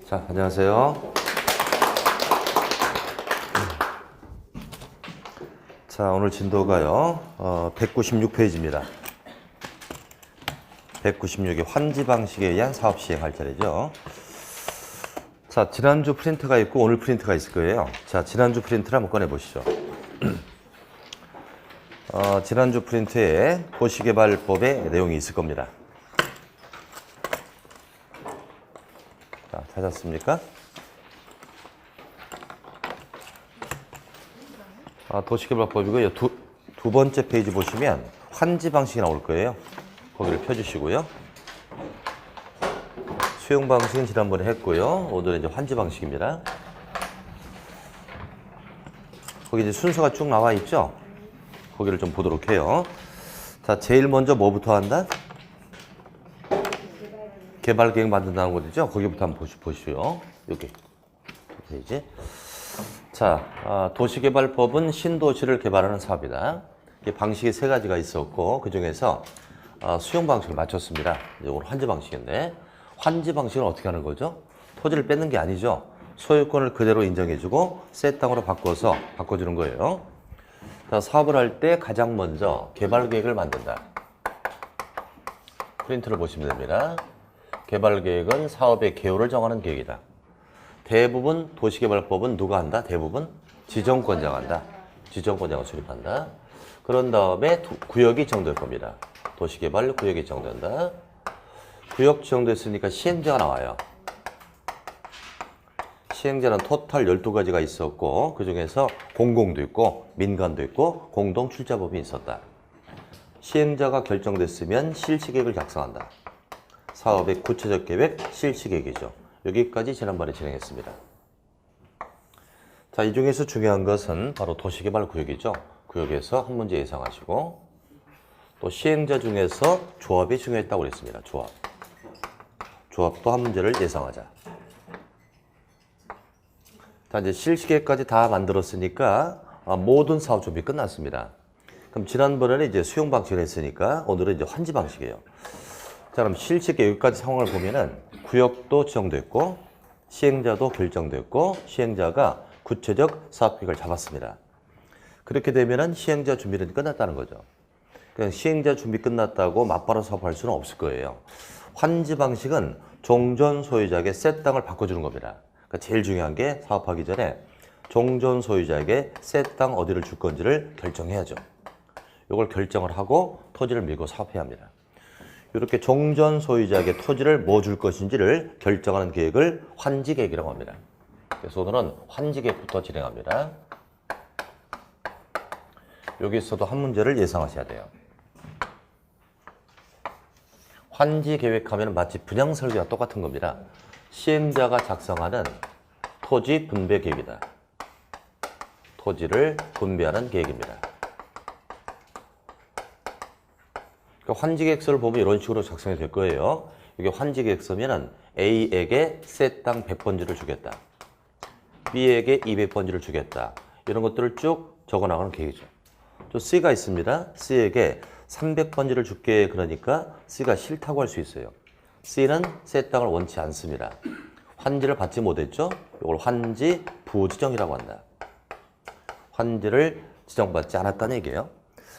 자, 안녕하세요. 자, 오늘 진도가요, 196페이지입니다. 196이 환지 방식에 의한 사업 시행할 자리죠. 자, 지난주 프린트가 있고 오늘 프린트가 있을 거예요. 자, 지난주 프린트를 한번 꺼내보시죠. 지난주 프린트에 도시개발법의 내용이 있을 겁니다. 자, 찾았습니까? 도시개발법이고요. 두 번째 페이지 보시면 환지 방식이 나올 거예요. 거기를 펴주시고요. 수용 방식은 지난번에 했고요. 오늘은 이제 환지 방식입니다. 거기 이제 순서가 쭉 나와 있죠? 거기를 좀 보도록 해요. 자, 제일 먼저 뭐부터 한다? 개발 계획 만든다는 거죠? 거기부터 한번 보시오. 여기. 페이지. 자, 도시개발법은 신도시를 개발하는 사업이다. 방식이 세 가지가 있었고, 그 중에서 수용 방식을 맞췄습니다. 이건 환지 방식인데, 환지 방식은 어떻게 하는 거죠? 토지를 뺏는 게 아니죠. 소유권을 그대로 인정해주고 새 땅으로 바꿔주는 거예요. 자, 사업을 할 때 가장 먼저 개발 계획을 만든다. 프린트를 보시면 됩니다. 개발 계획은 사업의 개요를 정하는 계획이다. 대부분 도시개발법은 누가 한다? 대부분 지정권자가 한다. 지정권자가 수립한다. 그런 다음에 구역이 지정될 겁니다. 도시개발 구역이 지정된다. 구역 지정됐으니까 시행자가 나와요. 시행자는 토탈 12가지가 있었고 그 중에서 공공도 있고 민간도 있고 공동 출자법이 있었다. 시행자가 결정됐으면 실시계획을 작성한다. 사업의 구체적 계획, 실시계획이죠. 여기까지 지난번에 진행했습니다. 자, 이 중에서 중요한 것은 바로 도시개발 구역이죠. 구역에서 한 문제 예상하시고 또 시행자 중에서 조합이 중요했다고 그랬습니다. 조합도 한 문제를 예상하자. 자, 이제 실시계획까지 다 만들었으니까 모든 사업 준비 끝났습니다. 그럼 지난번에는 이제 수용 방식을 했으니까 오늘은 이제 환지 방식이에요. 자, 그럼 실시계획까지 상황을 보면은 구역도 지정됐고 시행자도 결정됐고 시행자가 구체적 사업계획을 잡았습니다. 그렇게 되면은 시행자 준비는 끝났다는 거죠. 그냥 시행자 준비 끝났다고 맞바로 사업할 수는 없을 거예요. 환지 방식은 종전 소유자에게 새 땅을 바꿔주는 겁니다. 그러니까 제일 중요한 게 사업하기 전에 종전 소유자에게 새 땅 어디를 줄 건지를 결정해야죠. 이걸 결정을 하고 토지를 밀고 사업해야 합니다. 이렇게 종전 소유자에게 토지를 뭐 줄 것인지를 결정하는 계획을 환지 계획이라고 합니다. 그래서 오늘은 환지 계획부터 진행합니다. 여기서도 한 문제를 예상하셔야 돼요. 환지 계획하면 마치 분양 설계와 똑같은 겁니다. 시행자가 작성하는 토지 분배 계획이다. 토지를 분배하는 계획입니다. 그러니까 환지 계획서를 보면 이런 식으로 작성이 될 거예요. 이게 환지 계획서면은 A에게 새 땅 100번지를 주겠다. B에게 200번지를 주겠다. 이런 것들을 쭉 적어 나가는 계획이죠. 또 C가 있습니다. C에게 300번지를 줄게 그러니까 C가 싫다고 할 수 있어요. C는 새 땅을 원치 않습니다. 환지를 받지 못했죠? 이걸 환지 부지정이라고 한다. 환지를 지정받지 않았다는 얘기예요.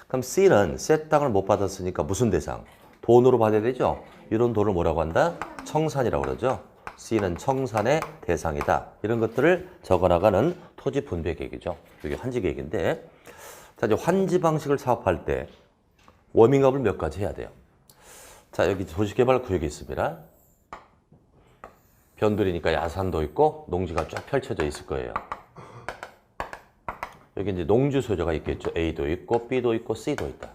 그럼 C는 새 땅을 못 받았으니까 무슨 대상? 돈으로 받아야 되죠? 이런 돈을 뭐라고 한다? 청산이라고 그러죠. C는 청산의 대상이다. 이런 것들을 적어나가는 토지 분배 계획이죠. 이게 환지 계획인데, 자, 이제 환지 방식을 사업할 때 워밍업을 몇 가지 해야 돼요. 자, 여기 도시개발 구역이 있습니다. 변두리니까 야산도 있고 농지가 쫙 펼쳐져 있을 거예요. 여기 이제 농지 소유자가 있겠죠. A도 있고 B도 있고 C도 있다.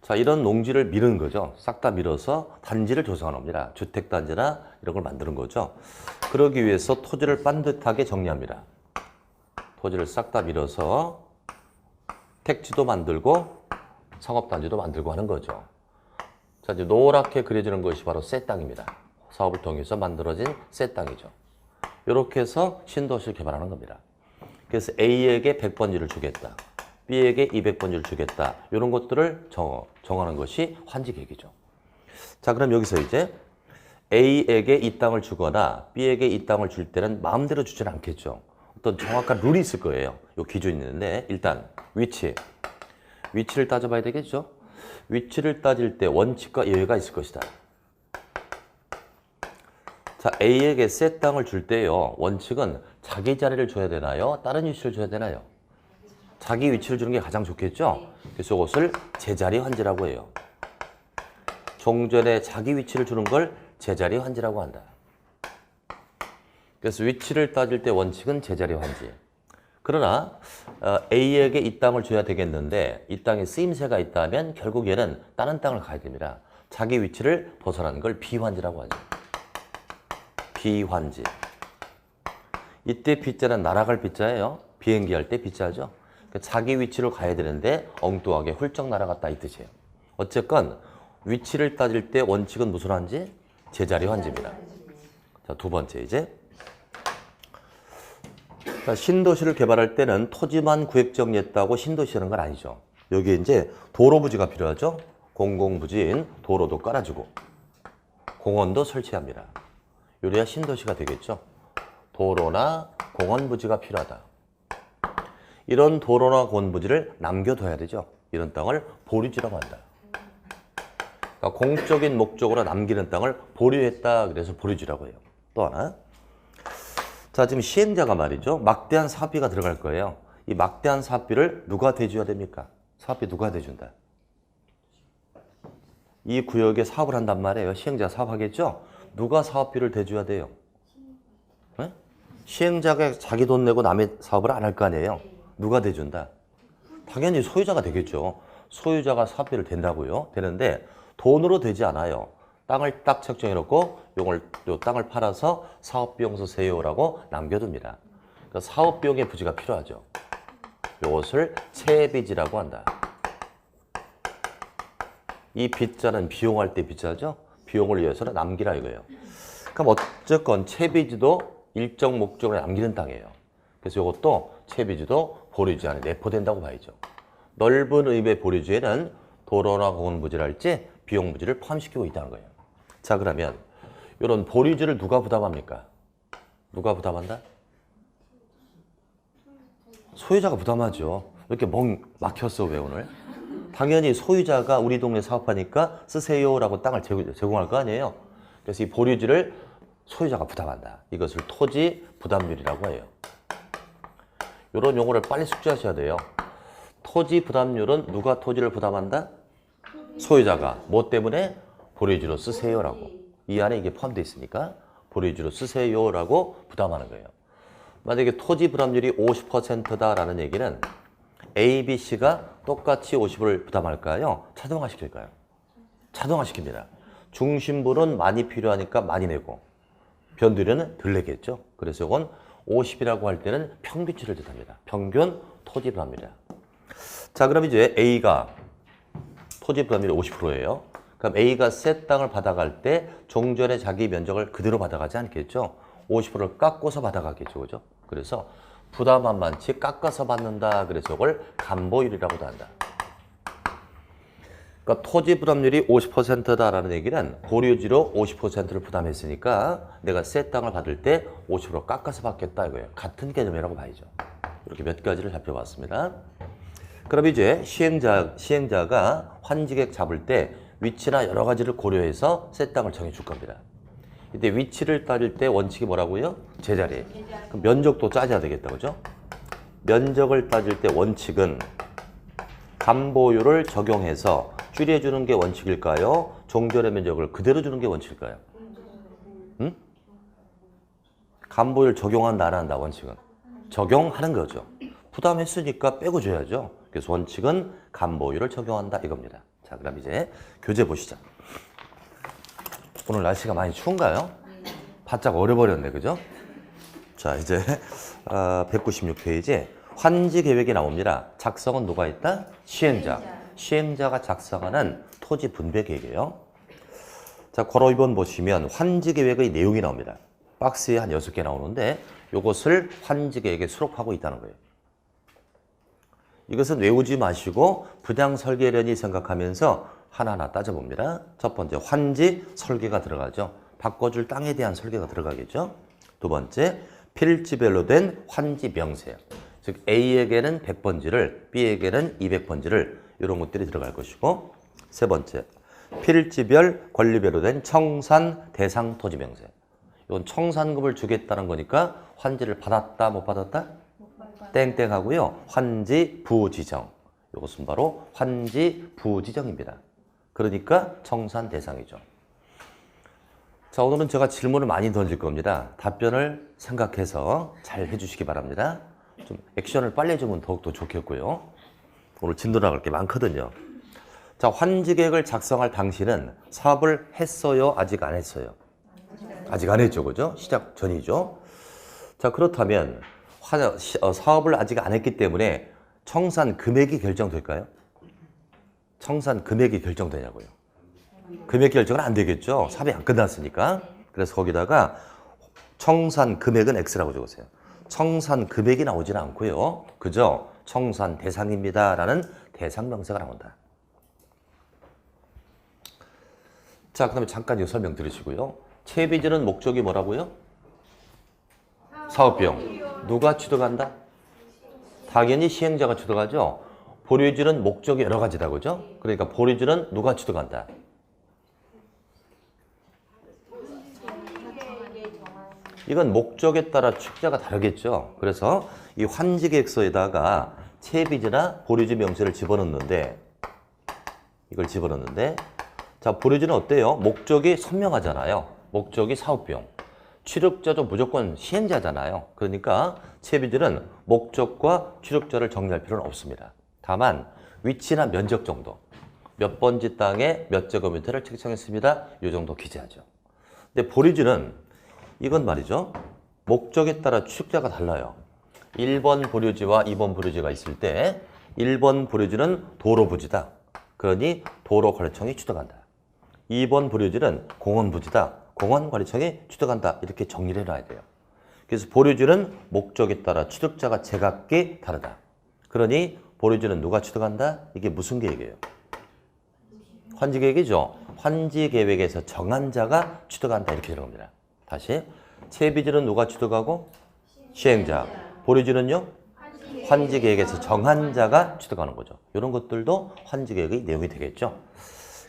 자, 이런 농지를 미는 거죠. 싹 다 밀어서 단지를 조성하는 겁니다. 주택단지나 이런 걸 만드는 거죠. 그러기 위해서 토지를 반듯하게 정리합니다. 토지를 싹 다 밀어서 택지도 만들고 상업단지도 만들고 하는 거죠. 자, 이제 노랗게 그려지는 것이 바로 새 땅입니다. 사업을 통해서 만들어진 새 땅이죠. 이렇게 해서 신도시를 개발하는 겁니다. 그래서 A에게 100번지를 주겠다. B에게 200번지를 주겠다. 이런 것들을 정하는 것이 환지 계획이죠. 자, 그럼 여기서 이제 A에게 이 땅을 주거나 B에게 이 땅을 줄 때는 마음대로 주지는 않겠죠. 어떤 정확한 룰이 있을 거예요. 요 기준이 있는데 일단 위치를 따져봐야 되겠죠. 위치를 따질 때 원칙과 예외가 있을 것이다. 자, A에게 새 땅을 줄 때요. 원칙은 자기 자리를 줘야 되나요? 다른 위치를 줘야 되나요? 자기 위치를 주는 게 가장 좋겠죠. 그래서 이것을 제자리 환지라고 해요. 종전에 자기 위치를 주는 걸 제자리 환지라고 한다. 그래서 위치를 따질 때 원칙은 제자리 환지. 그러나 A에게 이 땅을 줘야 되겠는데 이 땅에 쓰임새가 있다면 결국 얘는 다른 땅을 가야 됩니다. 자기 위치를 벗어나는 걸 비환지라고 하죠. 비환지. 이때 B자는 날아갈 B자예요. 비행기 할 때 B자죠. 그러니까 자기 위치로 가야 되는데 엉뚱하게 훌쩍 날아갔다 이 뜻이에요. 어쨌건 위치를 따질 때 원칙은 무슨 환지? 제자리 환지입니다. 자, 두 번째 이제. 자, 신도시를 개발할 때는 토지만 구획 정리했다고 신도시라는 건 아니죠. 여기 이제 도로 부지가 필요하죠. 공공부지인 도로도 깔아주고 공원도 설치합니다. 요래야 신도시가 되겠죠. 도로나 공원 부지가 필요하다. 이런 도로나 공원 부지를 남겨둬야 되죠. 이런 땅을 보류지라고 한다. 그러니까 공적인 목적으로 남기는 땅을 보류했다. 그래서 보류지라고 해요. 또 하나. 자, 지금 시행자가 말이죠. 막대한 사업비가 들어갈 거예요. 이 막대한 사업비를 누가 대줘야 됩니까? 사업비 누가 대준다? 이 구역에 사업을 한단 말이에요. 시행자가 사업하겠죠? 누가 사업비를 대줘야 돼요? 네? 시행자가 자기 돈 내고 남의 사업을 안 할 거 아니에요? 누가 대준다? 당연히 소유자가 되겠죠. 소유자가 사업비를 댄다고요. 되는데 돈으로 되지 않아요. 땅을 딱 책정해 놓고 요 땅을 팔아서 사업비용서 세요라고 남겨둡니다. 그러니까 사업비용의 부지가 필요하죠. 이것을 채비지라고 한다. 이 빚자는 비용할 때 빚자죠. 비용을 위해서는 남기라 이거예요. 그럼 어쨌건 채비지도 일정 목적으로 남기는 땅이에요. 그래서 이것도 채비지도 보류지 안에 내포된다고 봐야죠. 넓은 의미의 보류지에는 도로나 공원 부지랄지 비용 부지를 포함시키고 있다는 거예요. 자, 그러면 이런 보류지를 누가 부담합니까? 누가 부담한다? 소유자가 부담하죠. 이렇게 막혔어 왜 오늘? 당연히 소유자가 우리 동네 사업하니까 쓰세요라고 땅을 제공할 거 아니에요. 그래서 이 보류지를 소유자가 부담한다. 이것을 토지 부담률이라고 해요. 이런 용어를 빨리 숙지하셔야 돼요. 토지 부담률은 누가 토지를 부담한다? 소유자가. 뭐 때문에? 보류지로 쓰세요라고. 이 안에 이게 포함되어 있으니까 보류지로 쓰세요라고 부담하는 거예요. 만약에 토지 부담률이 50%다라는 얘기는 A, B, C가 똑같이 50을 부담할까요? 자동화 시킬까요? 자동화 시킵니다. 중심부는 많이 필요하니까 많이 내고 변두리는 덜 내겠죠. 그래서 이건 50이라고 할 때는 평균치를 뜻합니다. 평균 토지 부담률이야. 자, 그럼 이제 A가 토지 부담률이 50%예요. 그럼 A가 새 땅을 받아갈 때 종전의 자기 면적을 그대로 받아가지 않겠죠. 50%를 깎고서 받아가겠죠. 그죠? 그래서 부담한 만치 깎아서 받는다. 그래서 이걸 감보율이라고도 한다. 그러니까 토지 부담률이 50%다라는 얘기는 보류지로 50%를 부담했으니까 내가 새 땅을 받을 때 50% 깎아서 받겠다 이거예요. 같은 개념이라고 봐야죠. 이렇게 몇 가지를 살펴봤습니다. 그럼 이제 시행자가 환지객 잡을 때 위치나 여러 가지를 고려해서 새 땅을 정해줄 겁니다. 이때 위치를 따질 때 원칙이 뭐라고요? 제자리. 그럼 면적도 짜져야 되겠다, 그죠? 면적을 따질 때 원칙은 감보율을 적용해서 줄여주는 게 원칙일까요? 종전의 면적을 그대로 주는 게 원칙일까요? 응? 감보율 적용한다, 안 한다, 원칙은? 적용하는 거죠. 부담했으니까 빼고 줘야죠. 그래서 원칙은 감보율을 적용한다, 이겁니다. 자, 그럼 이제 교재 보시죠. 오늘 날씨가 많이 추운가요? 바짝 얼어버렸네, 그죠? 자, 이제 196페이지에 환지 계획이 나옵니다. 작성은 누가 있다? 시행자. 시행자가 작성하는 토지 분배 계획이에요. 자, 괄호 2번 보시면 환지 계획의 내용이 나옵니다. 박스에 한 6개 나오는데 이것을 환지 계획에 수록하고 있다는 거예요. 이것은 외우지 마시고 분양 설계련이 생각하면서 하나하나 따져봅니다. 첫 번째, 환지 설계가 들어가죠. 바꿔줄 땅에 대한 설계가 들어가겠죠. 두 번째, 필지별로 된 환지 명세. 즉 A에게는 100번지를, B에게는 200번지를 이런 것들이 들어갈 것이고, 세 번째, 필지별 권리별로 된 청산 대상 토지 명세. 이건 청산급을 주겠다는 거니까 환지를 받았다 못 받았다? 땡땡 하고요. 환지 부지정. 이것은 바로 환지 부지정입니다. 그러니까 청산 대상이죠. 자, 오늘은 제가 질문을 많이 던질 겁니다. 답변을 생각해서 잘 해주시기 바랍니다. 좀 액션을 빨리 해주면 더욱더 좋겠고요. 오늘 진도 나갈 게 많거든요. 자, 환지 계획을 작성할 당시는 사업을 했어요? 아직 안 했어요? 아직 안 했죠, 그죠? 시작 전이죠. 자, 그렇다면 사업을 아직 안 했기 때문에 청산 금액이 결정될까요? 청산 금액이 결정되냐고요? 금액 결정은 안 되겠죠. 사업이 안 끝났으니까. 그래서 거기다가 청산 금액은 X라고 적으세요. 청산 금액이 나오지는 않고요. 그죠? 청산 대상입니다. 라는 대상 명세가 나온다. 자, 그다음에 잠깐 이거 설명 들으시고요. 채비지는 목적이 뭐라고요? 사업비용. 누가 취득한다? 당연히 시행자가 취득하죠. 보류지는 목적이 여러 가지다, 그죠? 그러니까 보류지는 누가 취득한다? 이건 목적에 따라 축자가 다르겠죠. 그래서 이 환지계획서에다가 채비지나 보류지 명세를 집어넣는데, 이걸 집어넣는데, 자, 보류지는 어때요? 목적이 선명하잖아요. 목적이 사업비용. 취득자도 무조건 시행자잖아요. 그러니까 채비지는 목적과 취득자를 정리할 필요는 없습니다. 다만 위치나 면적 정도, 몇 번지 땅에 몇 제곱미터를 책정했습니다. 이 정도 기재하죠. 근데 보류지는 이건 말이죠. 목적에 따라 취득자가 달라요. 1번 보류지와 2번 보류지가 있을 때 1번 보류지는 도로 부지다. 그러니 도로관리청이 취득한다. 2번 보류지는 공원 부지다. 공원관리청이 취득한다. 이렇게 정리를 해놔야 돼요. 그래서 보류지는 목적에 따라 취득자가 제각기 다르다. 그러니 보류지는 누가 취득한다? 이게 무슨 계획이에요? 환지계획이죠. 환지계획에서 정한 자가 취득한다. 이렇게 되는 겁니다. 다시, 채비지는 누가 취득하고? 시행자. 보류지는요? 환지계획에서 정한 자가 취득하는 거죠. 이런 것들도 환지계획의 내용이 되겠죠.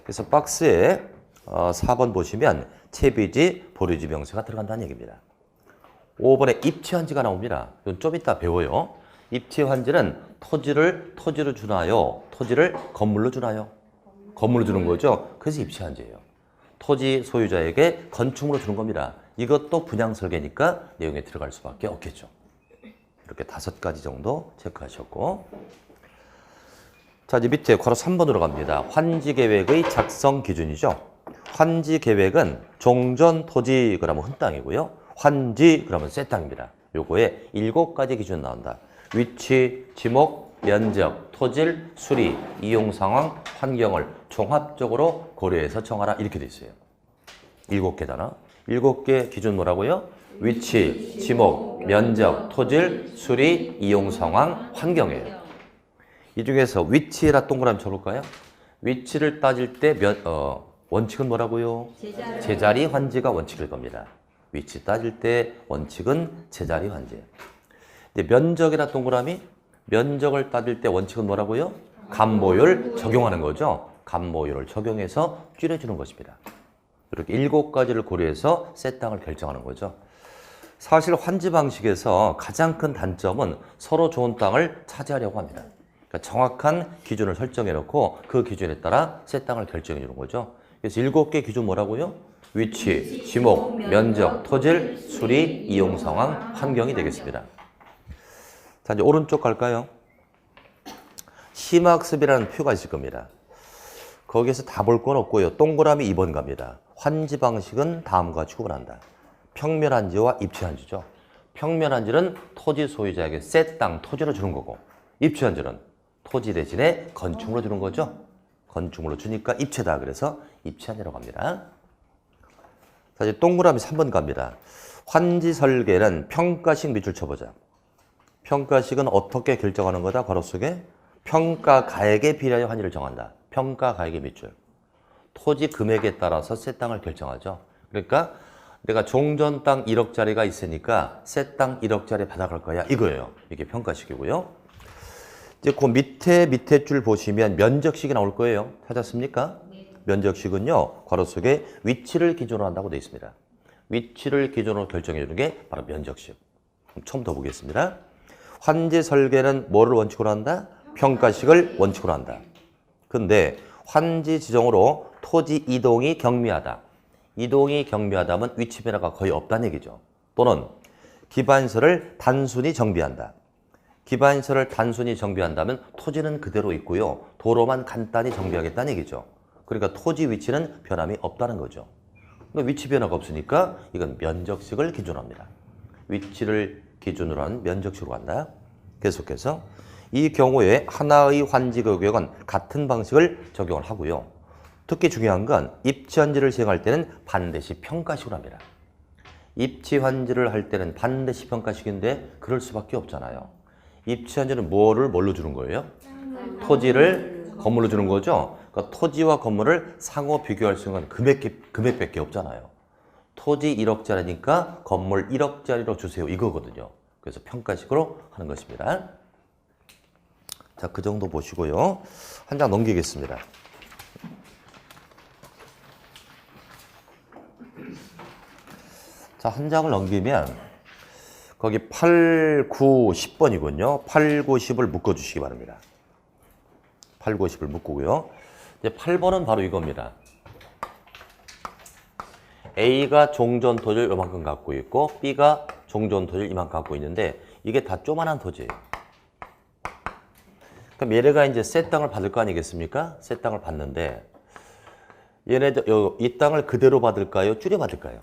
그래서 박스에 4번 보시면 채비지, 보류지 명세가 들어간다는 얘기입니다. 5번에 입치환지가 나옵니다. 이건 좀 이따 배워요. 입치환지는 토지를 주나요? 토지를 건물로 주나요? 건물로 주는 거죠. 그래서 입치환지예요. 토지 소유자에게 건축물로 주는 겁니다. 이것도 분양설계니까 내용에 들어갈 수밖에 없겠죠. 이렇게 5가지 정도 체크하셨고, 자, 이제 밑에 괄호 3번으로 갑니다. 환지계획의 작성 기준이죠. 환지계획은 종전 토지 그러면 흠 땅이고요. 환지 그러면 새 땅입니다. 요거에 7가지 기준 나온다. 위치, 지목, 면적, 토질, 수리, 이용 상황, 환경을 종합적으로 고려해서 정하라. 이렇게 돼 있어요. 7개잖아. 7개 기준 뭐라고요? 위치, 지목, 면적, 토질, 수리, 이용 상황, 환경이에요. 이 중에서 위치라 동그라미 쳐볼까요? 위치를 따질 때 원칙은 뭐라고요? 제자리 환지가 원칙일 겁니다. 위치 따질 때 원칙은 제자리 환지. 근데 면적이라 동그라미? 면적을 따질 때 원칙은 뭐라고요? 감보율 적용하는 거죠. 감보율을 적용해서 줄여주는 것입니다. 이렇게 7가지를 고려해서 새 땅을 결정하는 거죠. 사실 환지 방식에서 가장 큰 단점은 서로 좋은 땅을 차지하려고 합니다. 그러니까 정확한 기준을 설정해 놓고 그 기준에 따라 새 땅을 결정해 주는 거죠. 그래서 7개 기준 뭐라고요? 위치, 지목, 면적, 토질, 수리, 이용 상황, 환경이 되겠습니다. 자, 이제 오른쪽 갈까요? 심학습이라는 표가 있을 겁니다. 거기에서 다 볼 건 없고요. 동그라미 2번 갑니다. 환지 방식은 다음과 같이 구분한다. 평면환지와 입치환지죠. 평면환지는 토지 소유자에게 새 땅, 토지로 주는 거고, 입치환지는 토지 대신에 건축물로 주는 거죠. 건축물로 주니까 입체다. 그래서 입치환이라고 합니다. 자, 이제 동그라미 3번 갑니다. 환지 설계는 평가식 밑줄 쳐보자. 평가식은 어떻게 결정하는 거다? 괄호 속에 평가 가액에 비례하여 환지를 정한다. 평가 가액의 밑줄. 토지 금액에 따라서 새 땅을 결정하죠. 그러니까 내가 종전 땅 1억짜리가 있으니까 새 땅 1억짜리 받아갈 거야 이거예요. 이게 평가식이고요. 이제 그 밑에 줄 보시면 면적식이 나올 거예요. 찾았습니까? 면적식은요, 괄호 속에 위치를 기준으로 한다고 되어 있습니다. 위치를 기준으로 결정해 주는 게 바로 면적식. 처음 더 보겠습니다. 환지 설계는 뭐를 원칙으로 한다? 평가식을 원칙으로 한다. 근데 환지 지정으로 토지 이동이 경미하다. 이동이 경미하다면 위치 변화가 거의 없다는 얘기죠. 또는 기반시설을 단순히 정비한다. 기반시설을 단순히 정비한다면 토지는 그대로 있고요. 도로만 간단히 정비하겠다는 얘기죠. 그러니까 토지 위치는 변함이 없다는 거죠. 그러니까 위치 변화가 없으니까 이건 면적식을 기준으로 합니다. 위치를 기준으로 한 면적식으로 한다. 계속해서 이 경우에 하나의 환지 규격은 같은 방식을 적용을 하고요. 특히 중요한 건 입지환지를 시행할 때는 반드시 평가식으로 합니다. 입지환지를 할 때는 반드시 평가식인데 그럴 수밖에 없잖아요. 입지환지는 뭘로 주는 거예요? 토지를 건물로 주는 거죠. 그러니까 토지와 건물을 상호 비교할 수 있는 건 금액밖에 없잖아요. 토지 1억짜리니까 건물 1억짜리로 주세요 이거거든요. 그래서 평가식으로 하는 것입니다. 자, 그 정도 보시고요. 한 장 넘기겠습니다. 자, 한 장을 넘기면 거기 8, 9, 10번이군요. 8, 9, 10을 묶어주시기 바랍니다. 8, 9, 10을 묶고요. 이제 8번은 바로 이겁니다. A가 종전 토지를 이만큼 갖고 있고 B가 종전 토지를 이만큼 갖고 있는데 이게 다 조만한 토지예요. 그럼 얘네가 이제 새 땅을 받을 거 아니겠습니까? 새 땅을 받는데 얘네들 이 땅을 그대로 받을까요? 줄여 받을까요?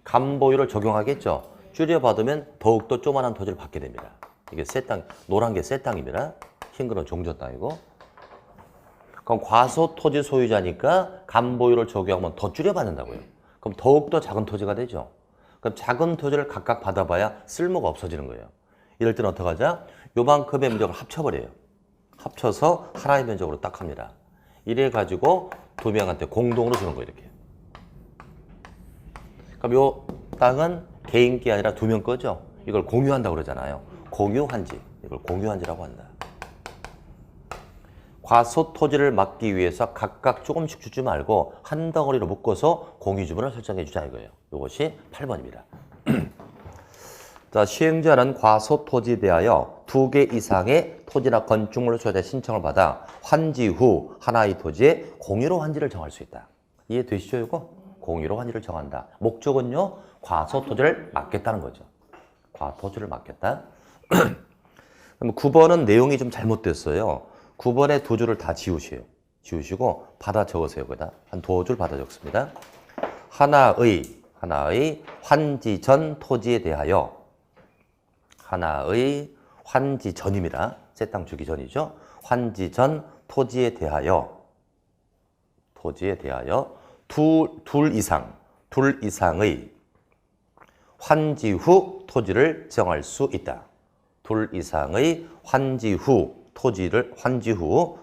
감보유를 적용하겠죠. 줄여 받으면 더욱더 조만한 토지를 받게 됩니다. 이게 새 땅, 노란 게 새 땅입니다. 흰 거는 종전 땅이고. 그럼 과소 토지 소유자니까 감보유를 적용하면 더 줄여 받는다고요. 그럼 더욱더 작은 토지가 되죠. 그럼 작은 토지를 각각 받아봐야 쓸모가 없어지는 거예요. 이럴 때는 어떡하자? 요만큼의 면적을 합쳐버려요. 합쳐서 하나의 면적으로 딱 합니다. 이래 가지고 두 명한테 공동으로 주는 거예요, 이렇게. 그럼 요 땅은 개인 게 아니라 두 명 거죠? 이걸 공유한다고 그러잖아요. 공유환지. 이걸 공유환지라고 한다. 과소 토지를 막기 위해서 각각 조금씩 주지 말고 한 덩어리로 묶어서 공유주문을 설정해 주자 이거예요. 이것이 8번입니다. 자, 시행자는 과소 토지에 대하여 2개 이상의 토지나 건축물 소유자 신청을 받아 환지 후 하나의 토지에 공유로 환지를 정할 수 있다. 이해되시죠, 이거? 공유로 환지를 정한다. 목적은요, 과소 토지를 막겠다는 거죠. 과토지를 막겠다. 그럼 9번은 내용이 좀 잘못됐어요. 9번에 두 줄을 다 지우시고 받아 적으세요. 거기다 한 두 줄 받아 적습니다. 하나의 환지 전 토지에 대하여 하나의 환지 전입니다. 새 땅 주기 전이죠. 환지 전 토지에 대하여 둘 이상의 환지 후 토지를 정할 수 있다. 둘 이상의 환지 후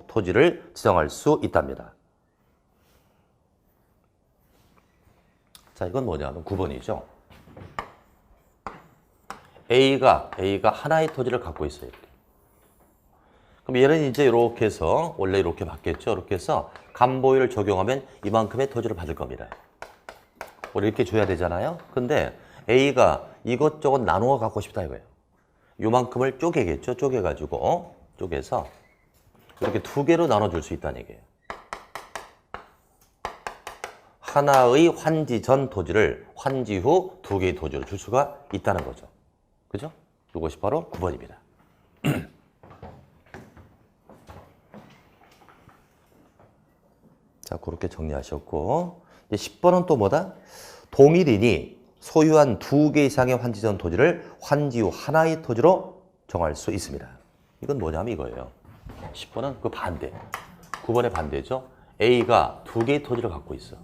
토지를 지정할 수 있답니다. 자, 이건 뭐냐면 9번이죠. A가 하나의 토지를 갖고 있어요. 그럼 얘는 이제 이렇게 해서 원래 이렇게 받겠죠. 이렇게 해서 감보유를 적용하면 이만큼의 토지를 받을 겁니다. 원래 이렇게 줘야 되잖아요. 근데 A가 이것저것 나누어 갖고 싶다 이거예요. 요만큼을 쪼개겠죠. 쪼개서 이렇게 두 개로 나눠줄 수 있다는 얘기예요. 하나의 환지 전 토지를 환지 후 두 개의 토지로 줄 수가 있다는 거죠. 그죠? 이것이 바로 9번입니다. 자, 그렇게 정리하셨고 이제 10번은 또 뭐다? 동일인이 소유한 2개 이상의 환지 전 토지를 환지 후 하나의 토지로 정할 수 있습니다. 이건 뭐냐면 이거예요. 10번은 그 반대. 9번의 반대죠. A가 2개의 토지를 갖고 있어.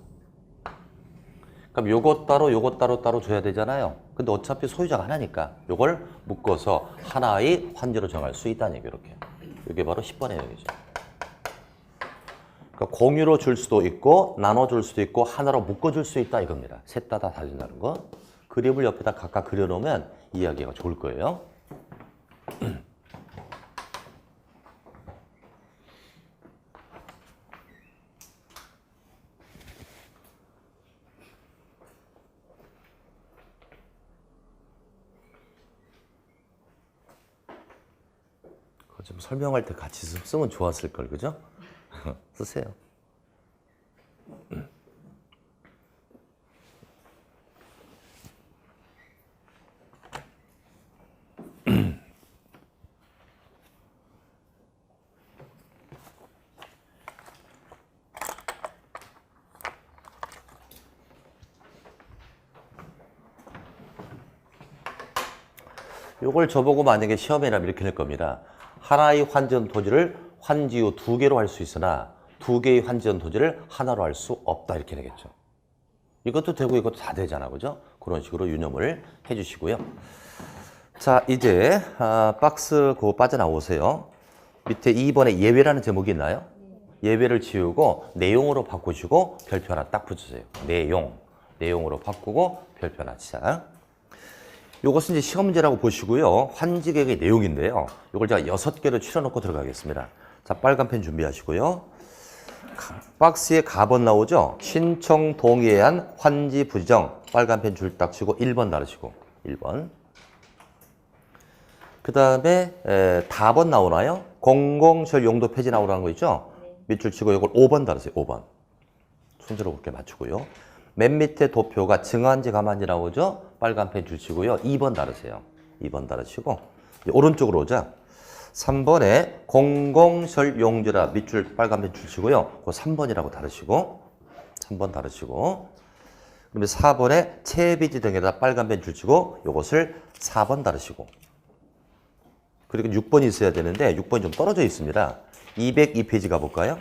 그럼 요것 따로 줘야 되잖아요. 근데 어차피 소유자가 하나니까 요걸 묶어서 하나의 환지로 정할 수 있다는 얘기예요. 이렇게. 이게 바로 10번의 얘기죠. 그러니까 공유로 줄 수도 있고 나눠줄 수도 있고 하나로 묶어줄 수 있다 이겁니다. 셋 다 다준다는 거. 그림을 옆에다 각각 그려놓으면 이해하기가 좋을 거예요. 좀 설명할 때 같이 쓰면 좋았을 걸, 그죠? 쓰세요. 요걸 저보고 만약에 시험이라면 이렇게 낼 겁니다. 하나의 환전 토지를 환지유 2개로 할 수 있으나 2개의 환전 토지를 하나로 할 수 없다 이렇게 내겠죠. 이것도 되고 이것도 다 되잖아, 그죠? 그런 식으로 유념을 해주시고요. 자, 이제 박스 그거 빠져나오세요. 밑에 2번에 예외라는 제목이 있나요? 예외를 지우고 내용으로 바꾸시고 별표 하나 딱 붙여주세요. 내용으로 바꾸고 별표 하나. 자, 요것은 이제 시험 문제라고 보시고요. 환지계획의 내용인데요. 이걸 제가 6개를 추려놓고 들어가겠습니다. 자, 빨간 펜 준비하시고요. 박스에 가번 나오죠? 신청 동의한 환지 부지정. 빨간 펜 줄 딱 치고 1번 나르시고 1번. 그 다음에 다번 나오나요? 공공시설 용도 폐지 나오라는 거 있죠? 밑줄 치고 이걸 5번 다르세요. 5번. 순서로 그렇게 맞추고요. 맨 밑에 도표가 증한지 가만지 나오죠? 빨간 펜 주시고요. 2번 다르세요. 2번 다르시고 오른쪽으로 오자. 3번에 공공시설 용지라 밑줄 빨간 펜 주시고요. 그 3번이라고 다르시고 3번 다르시고 그다음에 4번에 채비지 등에다 빨간 펜 주시고 이것을 4번 다르시고 그리고 6번이 있어야 되는데 6번이 좀 떨어져 있습니다. 202페이지 가볼까요?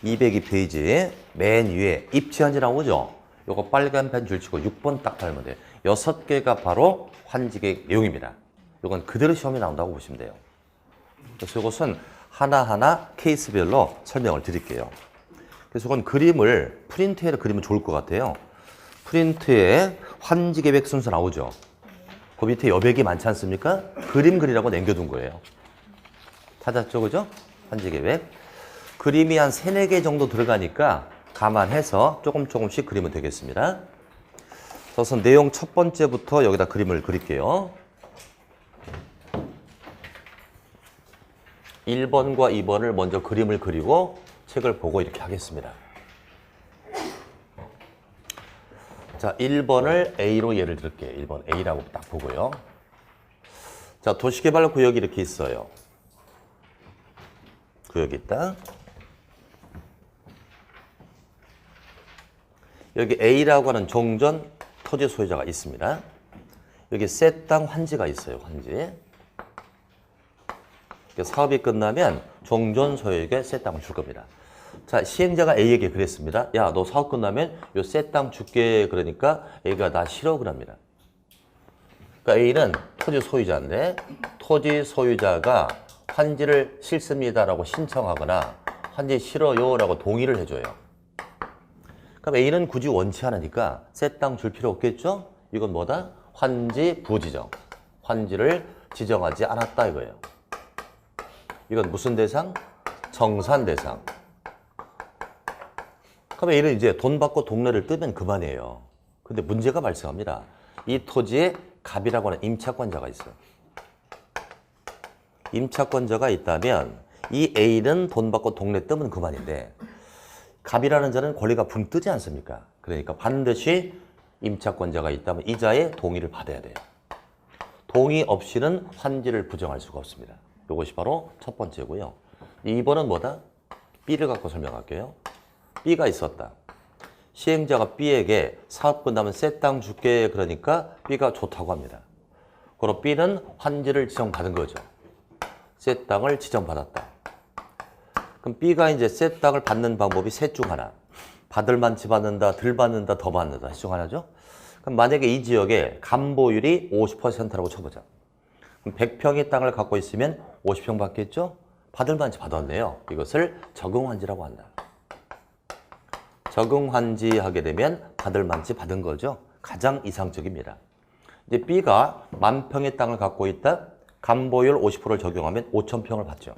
202페이지 맨 위에 입지한지 나오죠? 요거 빨간 펜 줄치고 6번 딱 달면 돼요. 6개가 바로 환지계획 내용입니다. 요건 그대로 시험에 나온다고 보시면 돼요. 그래서 이것은 하나하나 케이스별로 설명을 드릴게요. 그래서 이건 그림을 프린트해서 그리면 좋을 것 같아요. 프린트에 환지계획 순서 나오죠? 그 밑에 여백이 많지 않습니까? 그림 그리라고 남겨둔 거예요. 찾았죠, 그죠? 환지계획. 그림이 한 3, 4개 정도 들어가니까 감안해서 조금씩 그리면 되겠습니다. 그래서 내용 첫 번째부터 여기다 그림을 그릴게요. 1번과 2번을 먼저 그림을 그리고 책을 보고 이렇게 하겠습니다. 자, 1번을 A로 예를 들을게요. 1번 A라고 딱 보고요. 자, 도시개발 구역이 이렇게 있어요. 구역이 있다. 여기 A라고 하는 종전 토지 소유자가 있습니다. 여기 새 땅 환지가 있어요. 환지. 사업이 끝나면 종전 소유에게 새 땅을 줄 겁니다. 자, 시행자가 A에게 그랬습니다. 야, 너 사업 끝나면 요 새 땅 줄게. 그러니까 A가 나 싫어 그럽니다. 그러니까 A는 토지 소유자인데 토지 소유자가 환지를 싫습니다라고 신청하거나 환지 싫어요라고 동의를 해줘요. 그럼 A는 굳이 원치 않으니까 새 땅 줄 필요 없겠죠? 이건 뭐다? 환지 부지정. 환지를 지정하지 않았다 이거예요. 이건 무슨 대상? 정산 대상. 그럼 A는 이제 돈 받고 동네를 뜨면 그만이에요. 근데 문제가 발생합니다. 이 토지에 갑이라고 하는 임차권자가 있어요. 임차권자가 있다면 이 A는 돈 받고 동네 뜨면 그만인데 갑이라는 자는 권리가 붕 뜨지 않습니까? 그러니까 반드시 임차권자가 있다면 이자의 동의를 받아야 돼요. 동의 없이는 환지를 부정할 수가 없습니다. 이것이 바로 첫 번째고요. 2번은 뭐다? B를 갖고 설명할게요. B가 있었다. 시행자가 B에게 사업 끝나면 새 땅 줄게 그러니까 B가 좋다고 합니다. 그럼 B는 환지를 지정받은 거죠. 새 땅을 지정받았다. 그럼 B가 이제 새 땅을 받는 방법이 셋 중 하나. 받을 만치 받는다, 덜 받는다, 더 받는다. 셋 중 하나죠. 그럼 만약에 이 지역에 감보율이 50%라고 쳐보자. 그럼 100평의 땅을 갖고 있으면 50평 받겠죠? 받을 만치 받았네요. 이것을 적응환지라고 한다. 적응 환지 하게 되면 받을 만치 받은 거죠. 가장 이상적입니다. 이제 B가 10,000평의 땅을 갖고 있다. 감보율 50%를 적용하면 5,000평을 받죠.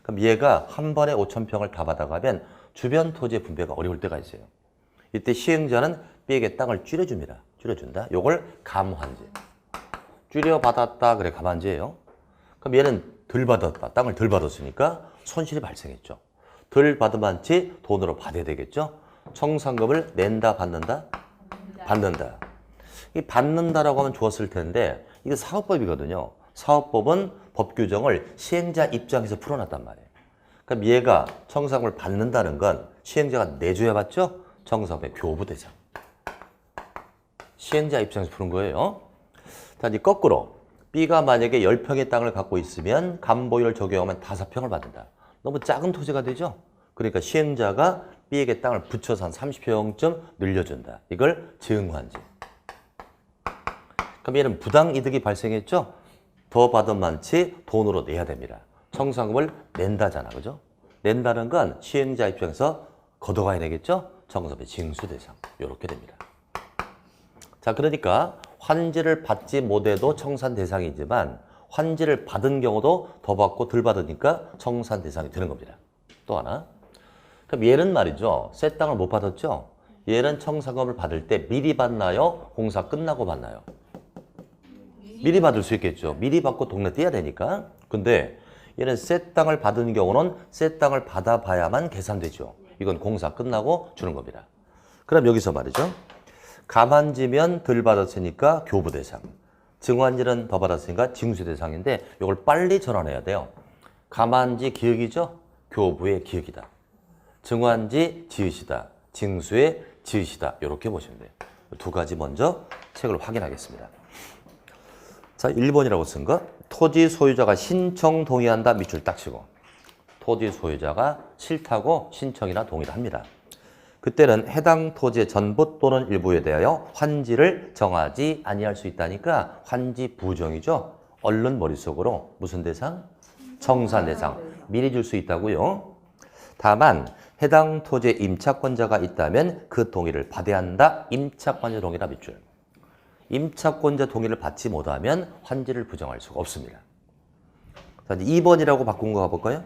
그럼 얘가 한 번에 5,000평을 다 받아가면 주변 토지의 분배가 어려울 때가 있어요. 이때 시행자는 B에게 땅을 줄여줍니다. 줄여준다. 요걸 감환지. 줄여받았다. 그래 감환지예요. 그럼 얘는 덜 받았다. 땅을 덜 받았으니까 손실이 발생했죠. 덜 받은 만치 돈으로 받아야 되겠죠. 청산금을 낸다, 받는다? 받는다. 이 받는다라고 하면 좋았을 텐데 이게 사업법이거든요. 사업법은 법 규정을 시행자 입장에서 풀어놨단 말이에요. 그럼 얘가 청산금을 받는다는 건 시행자가 내줘야 받죠? 청산금의 교부 대상. 시행자 입장에서 푸는 거예요. 자, 이제 거꾸로 B가 만약에 10평의 땅을 갖고 있으면 감보율을 적용하면 5평을 받는다. 너무 작은 토지가 되죠? 그러니까 시행자가 B에게 땅을 붙여서 한 30평쯤 늘려준다. 이걸 증환지. 그럼 얘는 부당이득이 발생했죠? 더 받은 만치 돈으로 내야 됩니다. 청산금을 낸다잖아. 그죠? 낸다는 건 시행자 입장에서 걷어가야 되겠죠? 청산금의 징수 대상. 이렇게 됩니다. 자, 그러니까 환지를 받지 못해도 청산 대상이지만 환지를 받은 경우도 더 받고 덜 받으니까 청산 대상이 되는 겁니다. 또 하나. 그럼 얘는 말이죠. 새 땅을 못 받았죠? 얘는 청산금을 받을 때 미리 받나요? 공사 끝나고 받나요? 미리 받을 수 있겠죠. 미리 받고 동네 떼야 되니까. 근데 얘는 새 땅을 받은 경우는 새 땅을 받아봐야만 계산되죠. 이건 공사 끝나고 주는 겁니다. 그럼 여기서 말이죠. 감환지면 덜 받았으니까 교부 대상. 증환지는 더 받았으니까 징수 대상인데 이걸 빨리 전환해야 돼요. 감환지 기역이죠? 교부의 기역이다. 증환지 지읒이다. 징수의 지읒이다. 이렇게 보시면 돼요. 두 가지 먼저 책을 확인하겠습니다. 자, 1번이라고 쓴 거. 토지 소유자가 신청 동의한다. 밑줄 딱 치고. 토지 소유자가 싫다고 신청이나 동의를 합니다. 그때는 해당 토지의 전부 또는 일부에 대하여 환지를 정하지 아니할 수 있다니까 환지 부정이죠. 얼른 머릿속으로 무슨 대상? 청산 대상. 미리 줄 수 있다고요. 다만 해당 토지에 임차권자가 있다면 그 동의를 받아야 한다. 임차권자 동의라 밑줄. 임차권자 동의를 받지 못하면 환지를 부정할 수가 없습니다. 자, 이제 2번이라고 바꾼 거 가볼까요?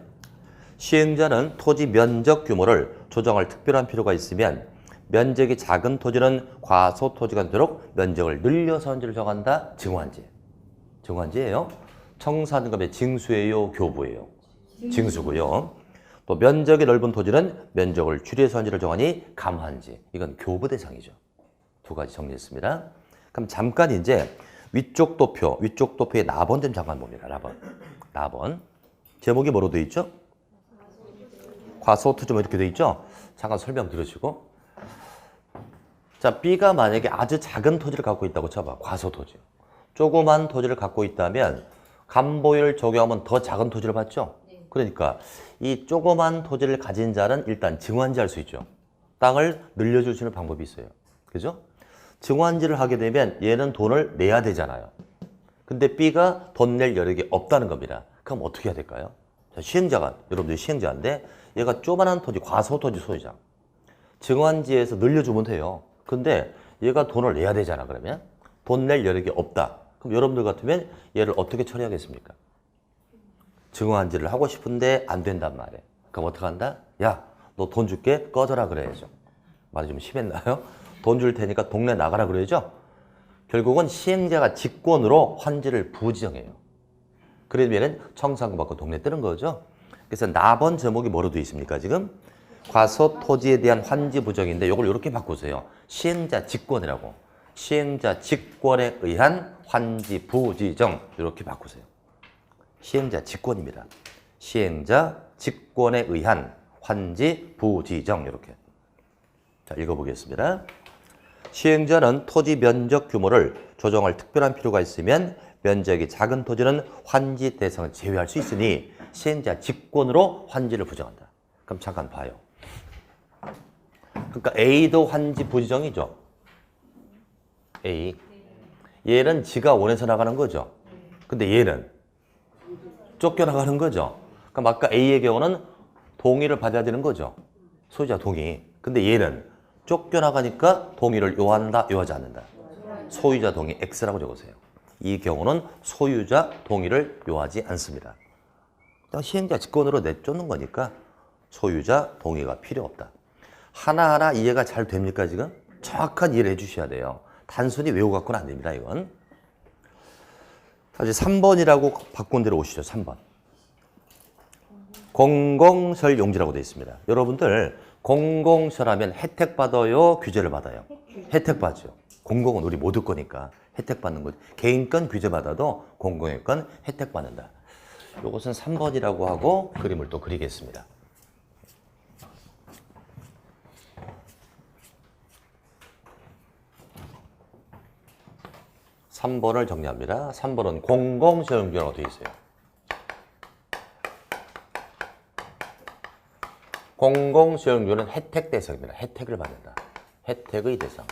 시행자는 토지 면적 규모를 조정할 특별한 필요가 있으면 면적이 작은 토지는 과소 토지가 되도록 면적을 늘려서 환지를 정한다. 증환지. 증환지예요. 청산금의 징수예요, 교부예요. 징수고요. 또 면적이 넓은 토지는 면적을 줄여서 환지를 정하니 감환지. 이건 교부 대상이죠. 두 가지 정리했습니다. 그럼 잠깐 이제 위쪽 도표의 나번 좀 잠깐 봅니다. 나번. 제목이 뭐로 되어 있죠? 과소토지 뭐 이렇게 되어 있죠? 잠깐 설명 들으시고. 자, B가 만약에 아주 작은 토지를 갖고 있다고 쳐봐. 과소토지. 조그만 토지를 갖고 있다면 감보율 적용하면 더 작은 토지를 받죠? 그러니까 이 조그만 토지를 가진 자는 일단 증환지 할 수 있죠. 땅을 늘려줄 수 있는 방법이 있어요. 그죠? 증환지를 하게 되면 얘는 돈을 내야 되잖아요. 근데 B가 돈 낼 여력이 없다는 겁니다. 그럼 어떻게 해야 될까요? 자, 시행자가, 여러분들이 시행자인데 얘가 조그만한 토지, 과소토지 소유자. 증환지에서 늘려주면 돼요. 근데 얘가 돈을 내야 되잖아, 그러면. 돈 낼 여력이 없다. 그럼 여러분들 같으면 얘를 어떻게 처리하겠습니까? 증환지를 하고 싶은데 안 된단 말이에요. 그럼 어떻게 한다? 야, 너 돈 줄게, 꺼져라 그래야죠. 말이 좀 심했나요? 돈 줄 테니까 동네 나가라 그래야죠. 결국은 시행자가 직권으로 환지를 부지정해요. 그러면 청산금 받고 동네 뜨는 거죠. 그래서 나번 제목이 뭐로 되어 있습니까, 지금? 과소 토지에 대한 환지 부정인데 이걸 이렇게 바꾸세요. 시행자 직권이라고. 시행자 직권에 의한 환지 부지정 이렇게 바꾸세요. 시행자 직권입니다. 시행자 직권에 의한 환지 부지정 이렇게. 자, 읽어보겠습니다. 시행자는 토지 면적 규모를 조정할 특별한 필요가 있으면 면적이 작은 토지는 환지 대상을 제외할 수 있으니 시행자 직권으로 환지를 부정한다. 그럼 잠깐 봐요. 그러니까 A도 환지 부지정이죠. A. 얘는 지가 원해서 나가는 거죠. 근데 얘는 쫓겨나가는 거죠. 그럼 아까 A의 경우는 동의를 받아야 되는 거죠. 소유자 동의. 근데 얘는 쫓겨나가니까 동의를 요한다, 요하지 않는다. 소유자 동의 X라고 적으세요. 이 경우는 소유자 동의를 요하지 않습니다. 그냥 시행자 직권으로 내쫓는 거니까 소유자 동의가 필요 없다. 하나하나 이해가 잘 됩니까 지금? 정확한 이해를 해주셔야 돼요. 단순히 외우고 갖고는 안 됩니다. 이건. 다시 3번이라고 바꾼 대로 오시죠. 3번. 공공설 용지라고 되어 있습니다. 여러분들 공공설하면 혜택 받아요? 규제를 받아요? 혜택 받죠. 공공은 우리 모두 거니까 혜택 받는 거죠. 개인권 규제 받아도 공공의 건 혜택 받는다. 이것은 3번이라고 하고 그림을 또 그리겠습니다. 삼 번을 정리합니다. 3번은 공공설용지라고 되어 있어요. 공공수용료는 혜택 대상입니다. 혜택을 받는다. 혜택의 대상.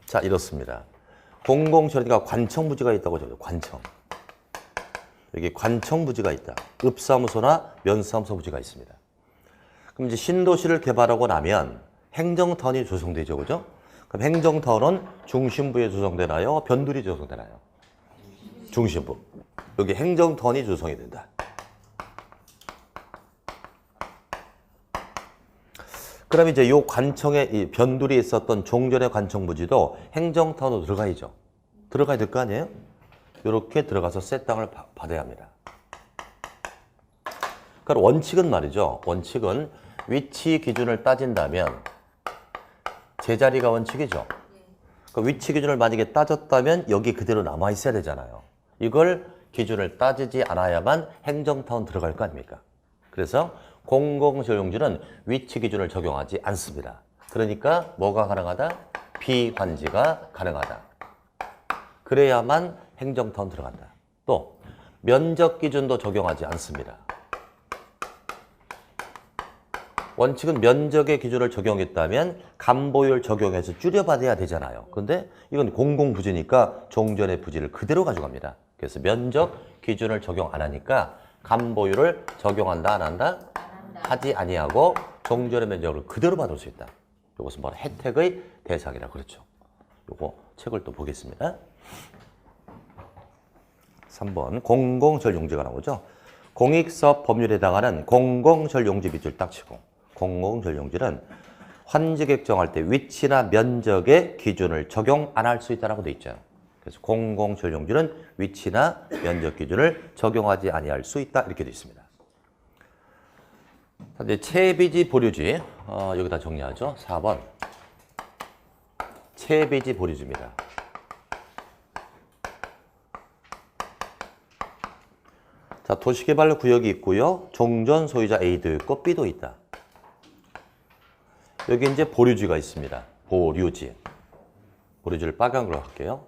자, 이렇습니다. 공공수용료가 관청부지가 있다고 적어요. 관청. 여기 관청부지가 있다. 읍사무소나 면사무소 부지가 있습니다. 그럼 이제 신도시를 개발하고 나면 행정타운이 조성되죠. 그죠? 그럼 행정타운은 중심부에 조성되나요? 변두리 조성되나요? 중심부. 여기 행정타운이 조성이 된다. 그럼 이제 요 관청에 이 변두리에 있었던 종전의 관청부지도 행정타운으로 들어가야죠. 들어가야 될 거 아니에요? 이렇게 들어가서 새 땅을 받아야 합니다. 그럼 원칙은 말이죠. 원칙은 위치 기준을 따진다면 제자리가 원칙이죠. 그 위치 기준을 만약에 따졌다면 여기 그대로 남아 있어야 되잖아요. 이걸 기준을 따지지 않아야만 행정타운 들어갈 거 아닙니까? 그래서 공공소용지는 위치 기준을 적용하지 않습니다. 그러니까 뭐가 가능하다? 비환지가 가능하다. 그래야만 행정타운 들어간다. 또 면적 기준도 적용하지 않습니다. 원칙은 면적의 기준을 적용했다면 감보율 적용해서 줄여받아야 되잖아요. 근데 이건 공공부지니까 종전의 부지를 그대로 가져갑니다. 그래서 면적 기준을 적용 안 하니까 감보율을 적용한다 안 한다? 하지 아니하고 종전의 면적을 그대로 받을 수 있다. 이것은 바로 혜택의 대상이라 그렇죠. 요거 책을 또 보겠습니다. 3번 공공설용지가 나오죠. 공익사업 법률에 해당하는 공공설용지 밑줄 딱 치고 공공설용지는 환지계획 정할 때 위치나 면적의 기준을 적용 안 할 수 있다라고 돼 있죠. 그래서 공공설용지는 위치나 면적 기준을 적용하지 아니할 수 있다 이렇게 돼 있습니다. 이제 채비지 보류지 여기다 정리하죠. 4번 채비지 보류지입니다. 자, 도시개발 구역이 있고요. 종전 소유자 A도 있고 B도 있다. 여기 이제 보류지가 있습니다. 보류지. 보류지를 빨간으로 할게요.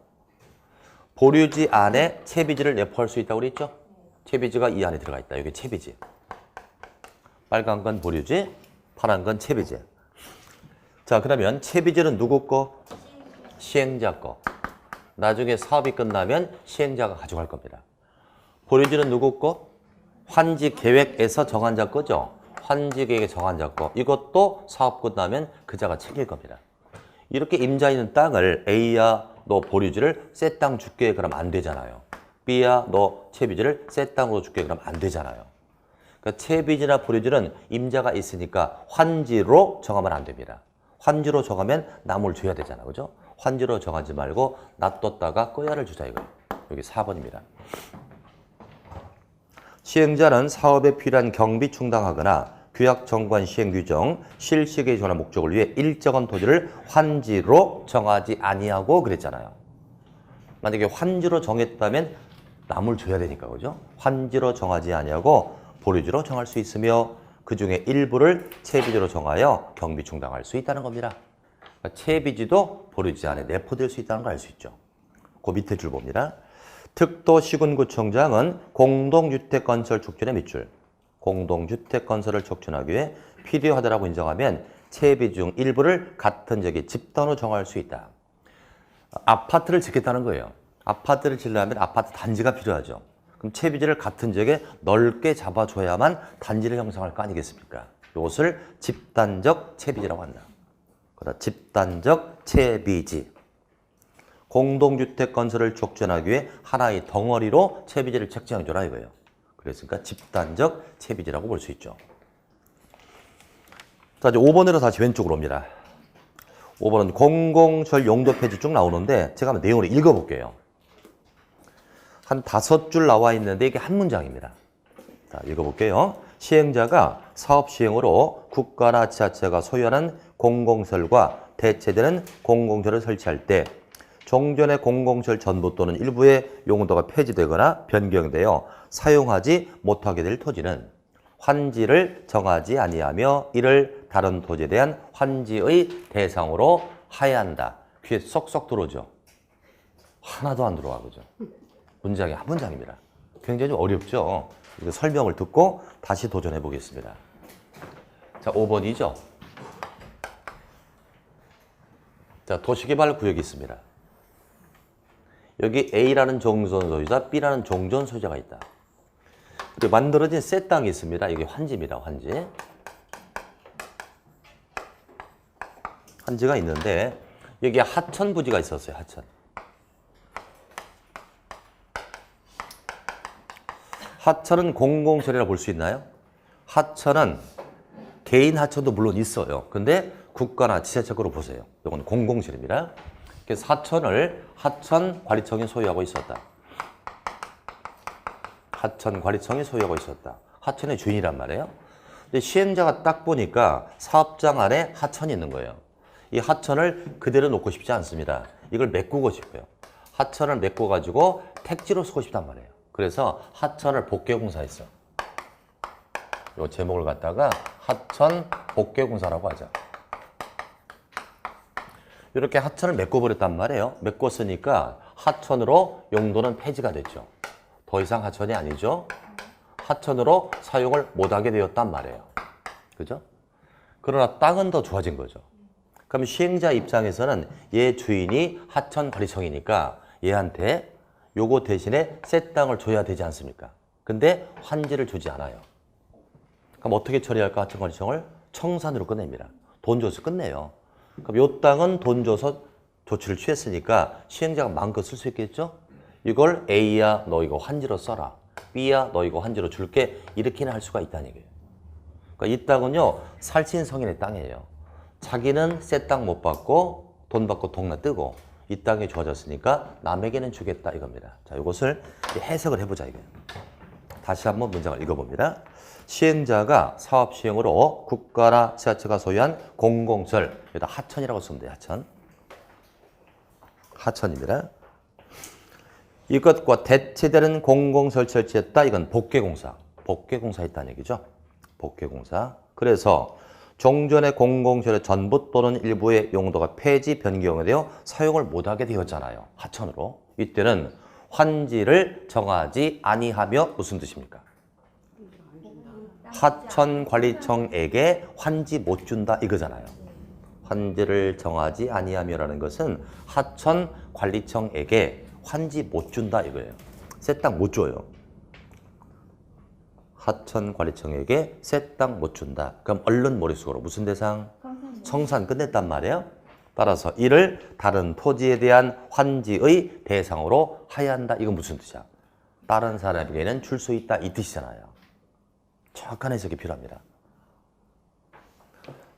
보류지 안에 채비지를 내포할 수 있다고 그랬죠? 채비지가 이 안에 들어가 있다. 여기 채비지. 빨간 건 보류지, 파란 건 채비지. 자, 그러면 채비지는 누구 거? 시행자 거. 나중에 사업이 끝나면 시행자가 가져갈 겁니다. 보류지는 누구 거? 환지 계획에서 정한 자 거죠? 환지 계획에 정한 자 거. 이것도 사업 끝나면 그자가 챙길 겁니다. 이렇게 임자 있는 땅을 A야 너 보류지를 새 땅 줄게 그러면 안 되잖아요. B야 너 채비지를 새 땅으로 줄게 그러면 안 되잖아요. 그러니까 채비지나 보류지는 임자가 있으니까 환지로 정하면 안 됩니다. 환지로 정하면 남을 줘야 되잖아. 그죠? 환지로 정하지 말고 놔뒀다가 꼬야를 주자 이거예요. 여기 4번입니다. 시행자는 사업에 필요한 경비 충당하거나 규약 정관 시행 규정, 실시 개선의 목적을 위해 일정한 토지를 환지로 정하지 아니하고 그랬잖아요. 만약에 환지로 정했다면 남을 줘야 되니까 그죠? 환지로 정하지 아니하고 보류지로 정할 수 있으며 그 중에 일부를 채비지로 정하여 경비 충당할 수 있다는 겁니다. 그러니까 채비지도 보류지 안에 내포될 수 있다는 걸 알 수 있죠. 그 밑에 줄 봅니다. 특도시군구청장은 공동주택 건설 촉진의 밑줄. 공동주택 건설을 촉진하기 위해 필요하다라고 인정하면 채비 중 일부를 같은 지역에 집단으로 정할 수 있다. 아파트를 짓겠다는 거예요. 아파트를 지으려면 아파트 단지가 필요하죠. 그럼 채비지를 같은 지역에 넓게 잡아줘야만 단지를 형성할 거 아니겠습니까? 이것을 집단적 채비지라고 한다. 그러나 집단적 채비지. 공동주택 건설을 촉진하기 위해 하나의 덩어리로 채비지를 책정해줘라 이거예요. 그랬으니까 집단적 채비지라고 볼 수 있죠. 자, 이제 5번으로 다시 왼쪽으로 옵니다. 5번은 공공시설 용도 폐지 쭉 나오는데 제가 한번 내용을 읽어볼게요. 한 5줄 나와 있는데 이게 한 문장입니다. 자, 읽어볼게요. 시행자가 사업 시행으로 국가나 지자체가 소유하는 공공시설과 대체되는 공공시설을 설치할 때 종전의 공공시설 전부 또는 일부의 용도가 폐지되거나 변경되어 사용하지 못하게 될 토지는 환지를 정하지 아니하며 이를 다른 토지에 대한 환지의 대상으로 하야한다. 귀에 쏙쏙 들어오죠? 하나도 안 들어와, 그죠? 문장이 한 문장입니다. 굉장히 어렵죠? 이거 설명을 듣고 다시 도전해 보겠습니다. 자, 5번이죠? 자, 도시개발 구역이 있습니다. 여기 A라는 종전 소유자, B라는 종전 소유자가 있다. 만들어진 새 땅이 있습니다. 이게 환지입니다. 환지. 환지가 있는데 여기에 하천 부지가 있었어요. 하천. 하천은 공공시설이라고 볼 수 있나요? 하천은 개인 하천도 물론 있어요. 근데 국가나 지자체 거로 보세요. 이건 공공시설입니다. 그래서 하천관리청이 소유하고 있었다. 하천관리청이 소유하고 있었다. 하천의 주인이란 말이에요. 근데 시행자가 딱 보니까 사업장 안에 하천이 있는 거예요. 이 하천을 그대로 놓고 싶지 않습니다. 이걸 메꾸고 싶어요. 하천을 메꿔가지고 택지로 쓰고 싶단 말이에요. 그래서 하천을 복개공사했어. 이 제목을 갖다가 하천 복개공사라고 하죠. 이렇게 하천을 메꿔버렸단 말이에요. 메꿨으니까 하천으로 용도는 폐지가 됐죠. 더 이상 하천이 아니죠. 하천으로 사용을 못하게 되었단 말이에요. 그죠? 그러나 땅은 더 좋아진 거죠. 그럼 시행자 입장에서는 얘 주인이 하천관리청이니까 얘한테 요거 대신에 새 땅을 줘야 되지 않습니까? 근데 환지를 주지 않아요. 그럼 어떻게 처리할까? 하천관리청을 청산으로 끝냅니다. 돈 줘서 끝내요. 그럼 요 땅은 돈 줘서 조치를 취했으니까 시행자가 마음껏 쓸 수 있겠죠? 이걸 A야 너 이거 환지로 써라. B야 너 이거 환지로 줄게. 이렇게는 할 수가 있다는 얘기예요. 그러니까 이 땅은요 살신성인의 땅이에요. 자기는 새 땅 못 받고 돈 받고 동네 뜨고 이 땅이 좋아졌으니까 남에게는 주겠다 이겁니다. 자, 이것을 해석을 해보자 이거예요. 다시 한번 문장을 읽어봅니다. 시행자가 사업 시행으로 국가나 지자체가 소유한 공공시설, 여기다 하천이라고 쓰면 돼요. 하천. 하천입니다. 이것과 대체되는 공공시설 설치했다. 이건 복개공사. 복개공사 했다는 얘기죠. 복개공사. 그래서 종전의 공공시설의 전부 또는 일부의 용도가 폐지 변경에 되어 사용을 못하게 되었잖아요. 하천으로. 이때는 환지를 정하지 아니하며 무슨 뜻입니까? 하천관리청에게 환지 못 준다 이거잖아요. 환지를 정하지 아니하며라는 것은 하천관리청에게 환지 못 준다 이거예요. 새 땅 못 줘요. 하천관리청에게 새 땅 못 준다. 그럼 얼른 머릿속으로 무슨 대상? 청산 끝냈단 말이에요. 따라서 이를 다른 토지에 대한 환지의 대상으로 하야한다. 이건 무슨 뜻이야? 다른 사람에게는 줄 수 있다 이 뜻이잖아요. 정확한 해석이 필요합니다.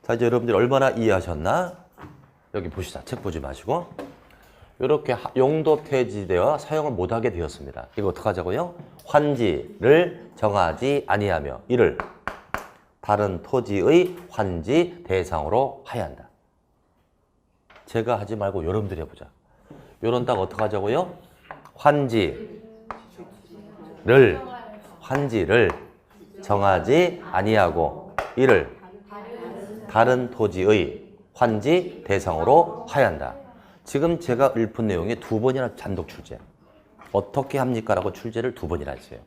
자, 이제 여러분들 얼마나 이해하셨나? 여기 보시자. 책 보지 마시고. 이렇게 용도 폐지되어 사용을 못하게 되었습니다. 이거 어떡하자고요? 환지를 정하지 아니하며 이를 다른 토지의 환지 대상으로 하야한다. 제가 하지 말고 여러분들이 해보자. 이런 땅 어떡하자고요? 환지를 정하지 아니하고 이를 다른 토지의 환지 대상으로 하야한다. 지금 제가 읊은 내용이 2번이나 단독 출제. 어떻게 합니까? 라고 출제를 2번이나 했어요.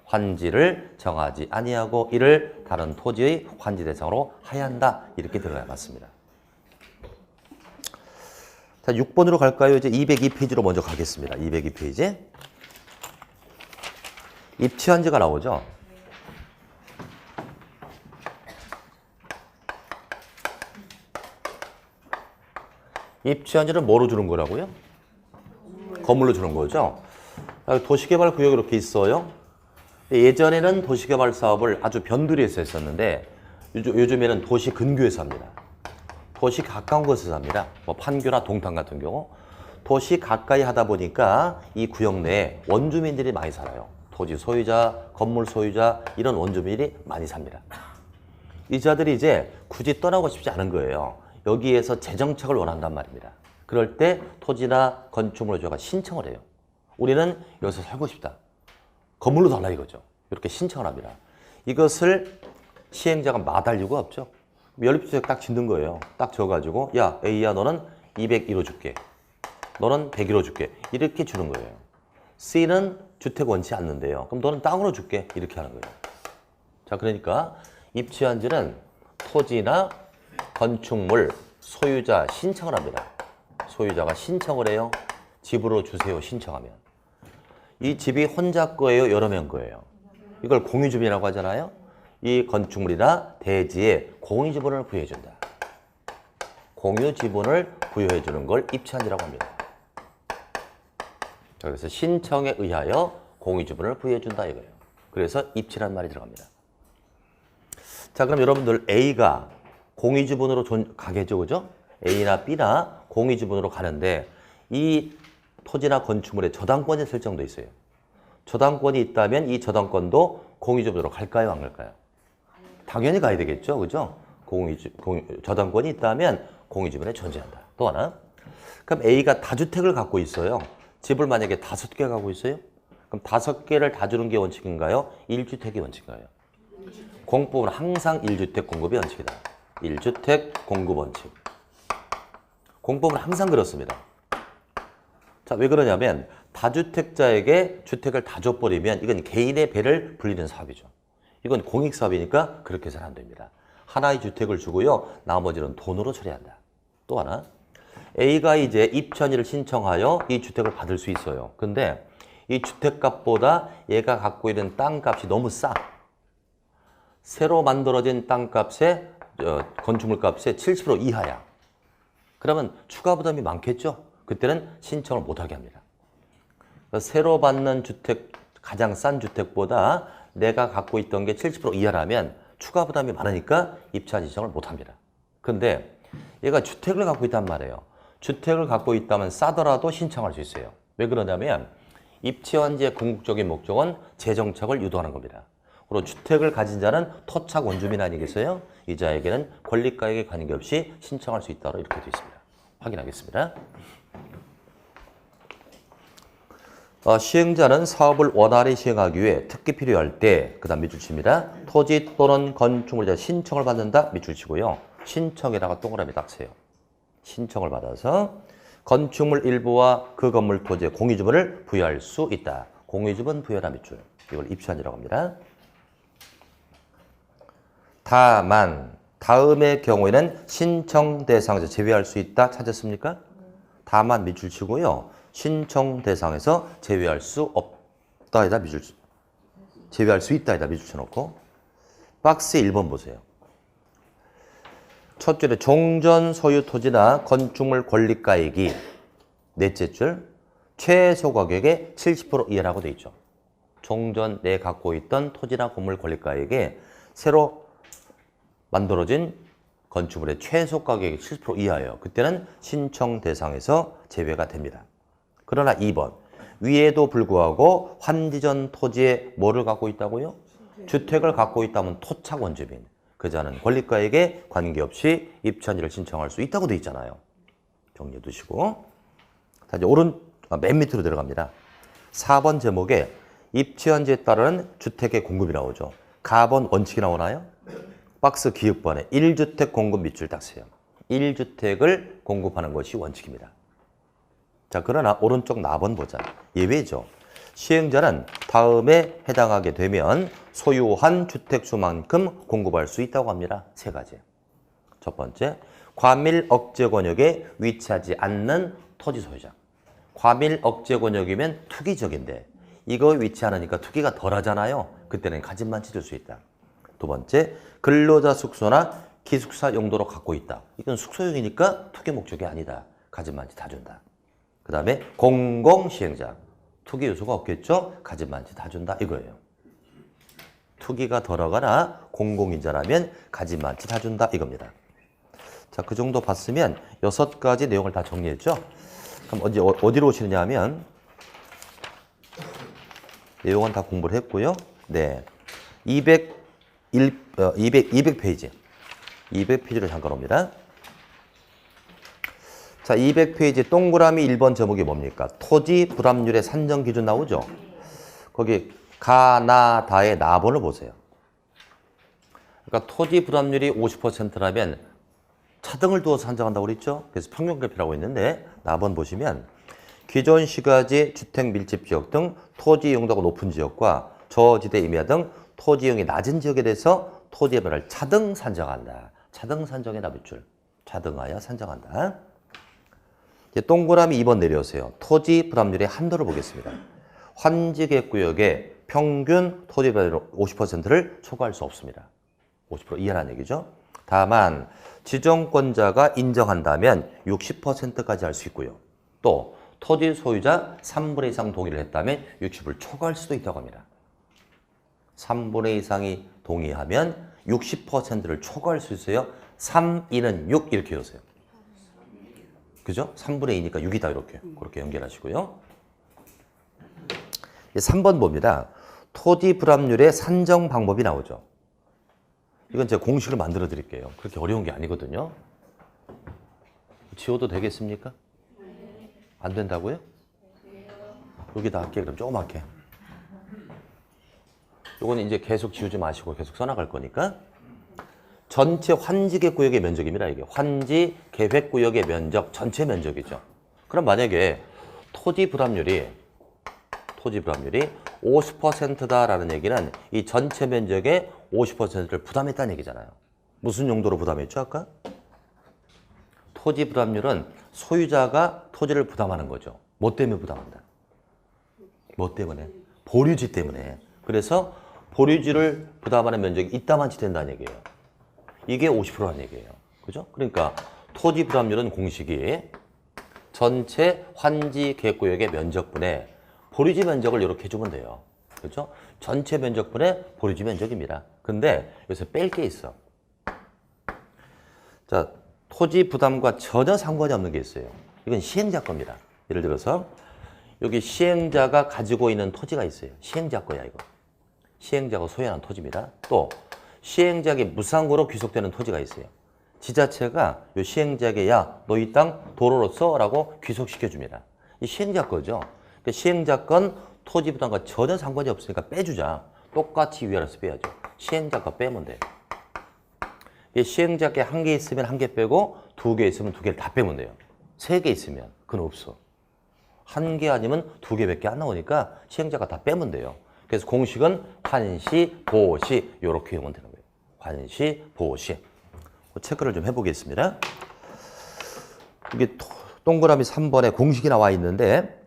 환지를 정하지 아니하고 이를 다른 토지의 환지 대상으로 하야한다. 이렇게 들어가야 맞습니다. 자, 6번으로 갈까요? 이제 202페이지로 먼저 가겠습니다. 202페이지. 입치한지가 나오죠. 입치한지는 뭐로 주는 거라고요? 건물로 주는 거죠. 도시개발구역이 이렇게 있어요. 예전에는 도시개발 사업을 아주 변두리에서 했었는데 요즘에는 도시 근교에서 합니다. 도시 가까운 곳에서 합니다. 뭐 판교나 동탄 같은 경우. 도시 가까이 하다 보니까 이 구역 내에 원주민들이 많이 살아요. 토지 소유자, 건물 소유자 이런 원주민이 많이 삽니다. 이 자들이 이제 굳이 떠나고 싶지 않은 거예요. 여기에서 재정착을 원한단 말입니다. 그럴 때 토지나 건축물을 저가 신청을 해요. 우리는 여기서 살고 싶다. 건물로 달라 이거죠. 이렇게 신청을 합니다. 이것을 시행자가 마다할 이유가 없죠. 연립주택 딱 짓는 거예요. 딱 져가지고 야 A야 너는 201호 줄게. 너는 101호 줄게. 이렇게 주는 거예요. C는 주택 원치 않는데요. 그럼 너는 땅으로 줄게. 이렇게 하는 거예요. 자, 그러니까 입치한지는 토지나 건축물 소유자 신청을 합니다. 소유자가 신청을 해요. 집으로 주세요. 신청하면. 이 집이 혼자 거예요? 여러 명 거예요? 이걸 공유주민이라고 하잖아요. 이 건축물이나 대지에 공유지분을 부여해준다. 공유지분을 부여해주는 걸 입치한지라고 합니다. 그래서 신청에 의하여 공유지분을 부여해준다 이거예요. 그래서 입치란 말이 들어갑니다. 자, 그럼 여러분들 A가 공유지분으로 가겠죠, 그죠? A나 B나 공유지분으로 가는데 이 토지나 건축물에 저당권이 설정돼 있어요. 저당권이 있다면 이 저당권도 공유지분으로 갈까요, 안 갈까요? 당연히 가야 되겠죠, 그죠? 저당권이 있다면 공유지분에 존재한다. 또 하나. 그럼 A가 다주택을 갖고 있어요. 집을 만약에 5개 갖고 있어요. 그럼 5개를 다 주는 게 원칙인가요? 1주택이 원칙인가요? 공법은 항상 1주택 공급이 원칙이다. 1주택 공급 원칙. 공법은 항상 그렇습니다. 자, 왜 그러냐면 다주택자에게 주택을 다 줘버리면 이건 개인의 배를 불리는 사업이죠. 이건 공익사업이니까 그렇게 해서는 안 됩니다. 하나의 주택을 주고요. 나머지는 돈으로 처리한다. 또 하나. A가 이제 입천일을 신청하여 이 주택을 받을 수 있어요. 근데 이 주택값보다 얘가 갖고 있는 땅값이 너무 싸. 새로 만들어진 땅값의 건축물값의 70% 이하야. 그러면 추가 부담이 많겠죠? 그때는 신청을 못하게 합니다. 새로 받는 주택, 가장 싼 주택보다 내가 갖고 있던 게 70% 이하라면 추가 부담이 많으니까 입찰 신청을 못합니다. 근데 얘가 주택을 갖고 있단 말이에요. 주택을 갖고 있다면 싸더라도 신청할 수 있어요. 왜 그러냐면 입치환지의 궁극적인 목적은 재정착을 유도하는 겁니다. 그리고 주택을 가진 자는 토착 원주민 아니겠어요? 이 자에게는 권리가액에 관계없이 신청할 수 있다고 이렇게 되어 있습니다. 확인하겠습니다. 시행자는 사업을 원활히 시행하기 위해 특기 필요할 때, 그 다음 밑줄 칩니다. 토지 또는 건축물에 대한 신청을 받는다. 밑줄 치고요. 신청에다가 동그라미 딱 세요. 신청을 받아서 건축물 일부와 그 건물 토지의 공유지분을 부여할 수 있다. 공유지분 부여라 밑줄. 이걸 입시한이라고 합니다. 다만 다음의 경우에는 신청 대상에서 제외할 수 있다. 찾았습니까? 다만 밑줄 치고요. 신청 대상에서 제외할 수 없다에다 밑줄 제외할 수 있다에다 밑줄 쳐놓고 박스 1번 보세요. 첫 줄에 종전 소유 토지나 건축물 권리가액이 넷째 줄 최소 가격의 70% 이하라고 돼 있죠. 종전 내 갖고 있던 토지나 건물 권리가액에 새로 만들어진 건축물의 최소 가격이 70% 이하예요. 그때는 신청 대상에서 제외가 됩니다. 그러나 2번 위에도 불구하고 환지전 토지에 뭐를 갖고 있다고요? 주택을 갖고 있다면 토착 원주민. 그자는 권리가액에 관계없이 입천지를 신청할 수 있다고 돼 있잖아요. 정리해 두시고. 자, 이제 맨 밑으로 들어갑니다. 4번 제목에 입지원지에 따르는 주택의 공급이 나오죠. 가번 원칙이 나오나요? 박스 기역번에 1주택 공급 밑줄 딱 세요. 1주택을 공급하는 것이 원칙입니다. 자, 그러나 오른쪽 나번 보자. 예외죠. 시행자는 다음에 해당하게 되면 소유한 주택수만큼 공급할 수 있다고 합니다. 세 가지. 첫 번째, 과밀 억제 권역에 위치하지 않는 토지 소유자. 과밀 억제 권역이면 투기적인데 이거 위치하니까 투기가 덜하잖아요. 그때는 가집만 찢을 수 있다. 두 번째, 근로자 숙소나 기숙사 용도로 갖고 있다. 이건 숙소용이니까 투기 목적이 아니다. 가집만치 다 준다. 그 다음에 공공시행자. 투기 요소가 없겠죠? 가집만치 다 준다. 이거예요. 투기가 덜하거나 공공인자라면 가집만치 다 준다. 이겁니다. 자, 그 정도 봤으면 6가지 내용을 다 정리했죠? 그럼 어디로 오시느냐 하면 내용은 다 공부를 했고요. 네. 200페이지. 200페이지를 잠깐 옵니다. 자, 200페이지 동그라미 1번 제목이 뭡니까? 토지 불합률의 산정 기준 나오죠? 거기 가나다의 나번을 보세요. 그러니까 토지 불합률이 50%라면 차등을 두어서 산정한다고 그랬죠? 그래서 평균계표라고 있는데 나번 보시면 기존 시가지 주택 밀집 지역 등 토지 이용도가 높은 지역과 저지대 임야 등 토지 이용이 낮은 지역에 대해서 토지 배분을 차등 산정한다. 차등 산정의 납입줄. 차등하여 산정한다. 이제 동그라미 2번 내려오세요. 토지 불합률의 한도를 보겠습니다. 환지계획구역의 평균 토지 배분율 50%를 초과할 수 없습니다. 50% 이하라는 얘기죠. 다만 지정권자가 인정한다면 60%까지 할 수 있고요. 또 토지 소유자 3분의 2 이상 동의를 했다면 60을 초과할 수도 있다고 합니다. 3분의 2 이상이 동의하면 60%를 초과할 수 있어요. 3, 2는 6 이렇게 해주세요. 그죠? 3분의 2니까 6이다 이렇게. 그렇게 연결하시고요. 3번 봅니다. 토지 불합률의 산정 방법이 나오죠. 이건 제가 공식을 만들어 드릴게요. 그렇게 어려운 게 아니거든요. 지워도 되겠습니까? 안 된다고요? 여기다 할게. 그럼 조그맣게. 요거는 이제 계속 지우지 마시고 계속 써나갈 거니까. 전체 환지계획구역의 면적입니다. 이게 환지계획구역의 면적, 전체 면적이죠. 그럼 만약에 토지 불합률이 50%다라는 얘기는 이 전체 면적의 50%를 부담했다는 얘기잖아요. 무슨 용도로 부담했죠, 아까? 토지 불합률은 소유자가 토지를 부담하는 거죠. 뭐 때문에 부담한다? 뭐 때문에? 보류지 때문에. 그래서 보류지를 부담하는 면적이 이따만치 된다는 얘기예요. 이게 50%라는 얘기예요. 그죠? 그러니까 토지 불합률은 공식이 전체 환지 계획구역의 면적분의 보류지 면적을 이렇게 해주면 돼요. 그렇죠? 전체 면적분의 보류지 면적입니다. 근데 여기서 뺄 게 있어. 자, 토지 부담과 전혀 상관이 없는 게 있어요. 이건 시행자 겁니다. 예를 들어서 여기 시행자가 가지고 있는 토지가 있어요. 시행자 거야, 이거. 시행자가 소유하는 토지입니다. 또 시행자에게 무상고로 귀속되는 토지가 있어요. 지자체가 이 시행자에게 야, 너 이 땅 도로로 써라고 귀속시켜줍니다. 이 시행자 거죠. 그러니까 시행자 건 토지 부담과 전혀 상관이 없으니까 빼주자. 똑같이 위아래서 빼야죠. 시행자 거 빼면 돼요. 시행자께 1개 있으면 1개 빼고 2개 있으면 2개를 다 빼면 돼요. 3개 있으면 그건 없어. 1개 아니면 2개밖에 안 나오니까 시행자가 다 빼면 돼요. 그래서 공식은 환시, 보시 이렇게 하면 되는 거예요. 환시, 보시. 체크를 좀 해보겠습니다. 이게 동그라미 3번에 공식이 나와 있는데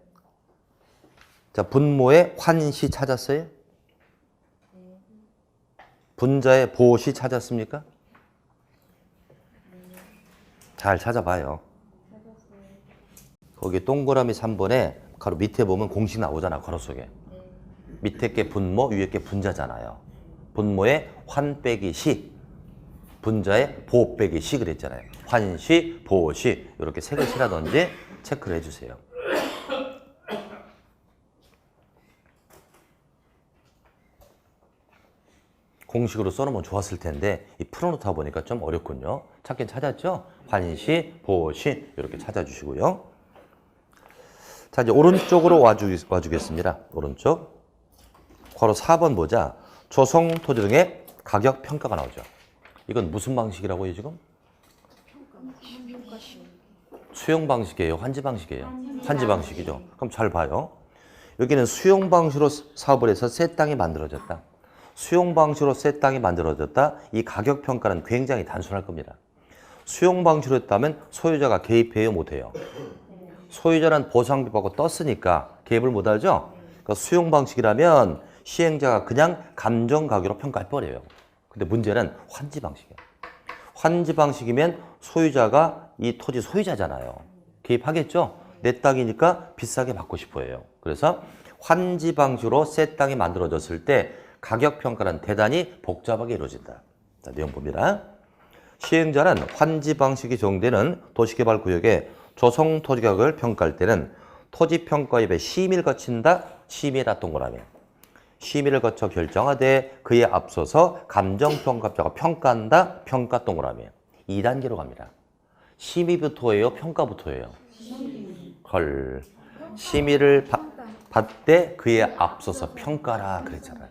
자, 분모의 환시 찾았어요? 분자의 보시 찾았습니까? 잘 찾아봐요. 거기 동그라미 3번에 가로 밑에 보면 공식 나오잖아, 가로 속에. 밑에 게 분모, 위에 게 분자잖아요. 분모의 환 빼기 시, 분자의 보 빼기 시 그랬잖아요. 환시, 보시 이렇게 세 글씨라든지 체크를 해주세요. 공식으로 써놓으면 좋았을 텐데 이 풀어놓다 보니까 좀 어렵군요. 찾긴 찾았죠? 환시, 보시 이렇게 찾아주시고요. 자, 이제 오른쪽으로 와주겠습니다. 오른쪽. 괄호 4번 보자. 조성 토지 등의 가격 평가가 나오죠. 이건 무슨 방식이라고 해요, 지금? 수용 방식이에요? 환지 방식이에요? 환지 방식이죠. 그럼 잘 봐요. 여기는 수용 방식으로 사업을 해서 새 땅이 만들어졌다. 수용 방식으로 새 땅이 만들어졌다. 이 가격 평가는 굉장히 단순할 겁니다. 수용 방식으로 했다면 소유자가 개입해요, 못해요? 소유자는 보상비 받고 떴으니까 개입을 못하죠? 그러니까 수용 방식이라면 시행자가 그냥 감정가격으로 평가할 뻔해요. 근데 문제는 환지 방식이에요. 환지 방식이면 소유자가 이 토지 소유자잖아요. 개입하겠죠? 내 땅이니까 비싸게 받고 싶어 해요. 그래서 환지 방식으로 새 땅이 만들어졌을 때 가격 평가는 대단히 복잡하게 이루어진다. 자, 내용 봅니다. 시행자는 환지 방식이 적용되는 도시개발구역의 조성 토지 가격을 평가할 때는 토지평가협의 심의를 거친다. 심의에다 동그라미. 심의를 거쳐 결정하되 그에 앞서서 감정평가자가 평가한다. 평가 동그라미. 2단계로 갑니다. 심의부터예요? 평가부터예요? 헐. 심의를 받되 그에 앞서서 평가라 그랬잖아요.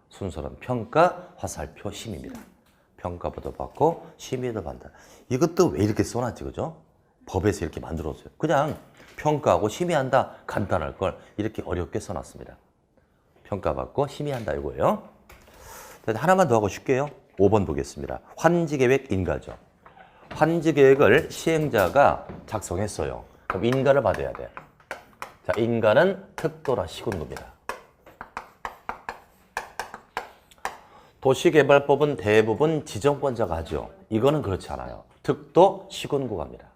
순서는 평가, 화살표, 심의입니다. 평가부터 받고 심의도 받는다. 이것도 왜 이렇게 써놨지, 그죠? 법에서 이렇게 만들었어요. 그냥 평가하고 심의한다. 간단할 걸 이렇게 어렵게 써놨습니다. 평가받고 심의한다 이거예요. 하나만 더 하고 쉽게요. 5번 보겠습니다. 환지계획 인가죠. 환지계획을 시행자가 작성했어요. 그럼 인가를 받아야 돼. 자, 인가는 특도라 시군구입니다. 도시개발법은 대부분 지정권자가 하죠. 이거는 그렇지 않아요. 특도 시군구가 합니다.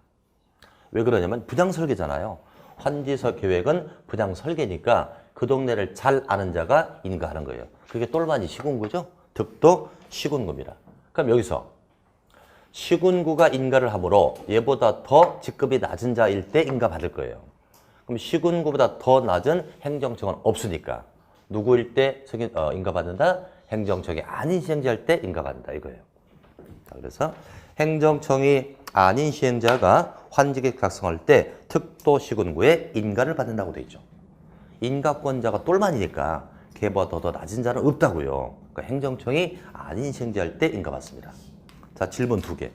왜 그러냐면 분양설계잖아요. 환지서 계획은 분양설계니까 그 동네를 잘 아는 자가 인가하는 거예요. 그게 똘마니 시군구죠. 득도 시군구입니다. 그럼 여기서 시군구가 인가를 하므로 얘보다 더 직급이 낮은 자일 때 인가받을 거예요. 그럼 시군구보다 더 낮은 행정청은 없으니까 누구일 때 인가받는다? 행정청이 아닌 시행자일 때 인가받는다 이거예요. 그래서 행정청이 아닌 시행자가 환지계획 작성할 때 특도 시군구에 인가를 받는다고 돼 있죠. 인가권자가 똘만이니까 걔보다 더 낮은 자는 없다고요. 그러니까 행정청이 아닌 시행자일 때 인가받습니다. 자, 질문 2개.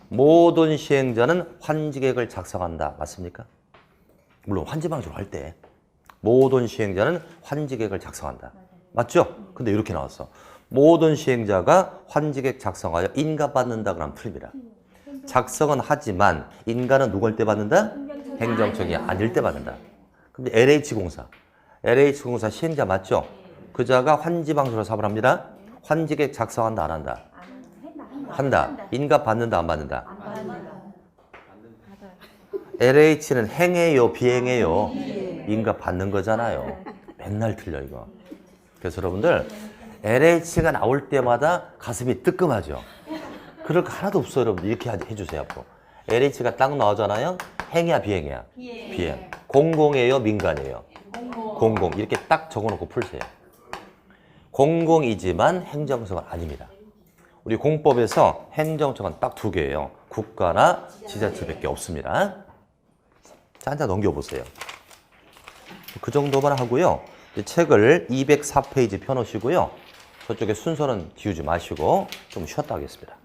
모든 시행자는 환지계획을 작성한다. 맞습니까? 물론 환지방식으로 할 때 모든 시행자는 환지계획을 작성한다. 맞죠? 근데 이렇게 나왔어. 모든 시행자가 환지계획 작성하여 인가받는다 그러면 풀립니다. 작성은 하지만 인가는 누굴 때 받는다? 행정청이 아닐 때 받는다. 근데 LH공사 시행자 맞죠? 그자가 환지방식으로 사업을 합니다. 환지계획 작성한다 안 한다? 한다. 인가 받는다 안 받는다? LH는 행해요 비행해요? 인가 받는 거잖아요. 맨날 틀려 이거. 그래서 여러분들 LH가 나올 때마다 가슴이 뜨끔하죠. 그럴 거 하나도 없어요. 여러분 이렇게 해주세요. 앞으로. LH가 딱 나오잖아요. 행이야 비행이야? 비행. 공공이에요 민간이에요? 공공. 이렇게 딱 적어놓고 풀세요. 공공이지만 행정청은 아닙니다. 우리 공법에서 행정청은 딱 2개예요. 국가나 지자체밖에 없습니다. 자, 한자 넘겨보세요. 그 정도만 하고요. 책을 204페이지 펴놓으시고요. 저쪽에 순서는 지우지 마시고 좀 쉬었다 하겠습니다.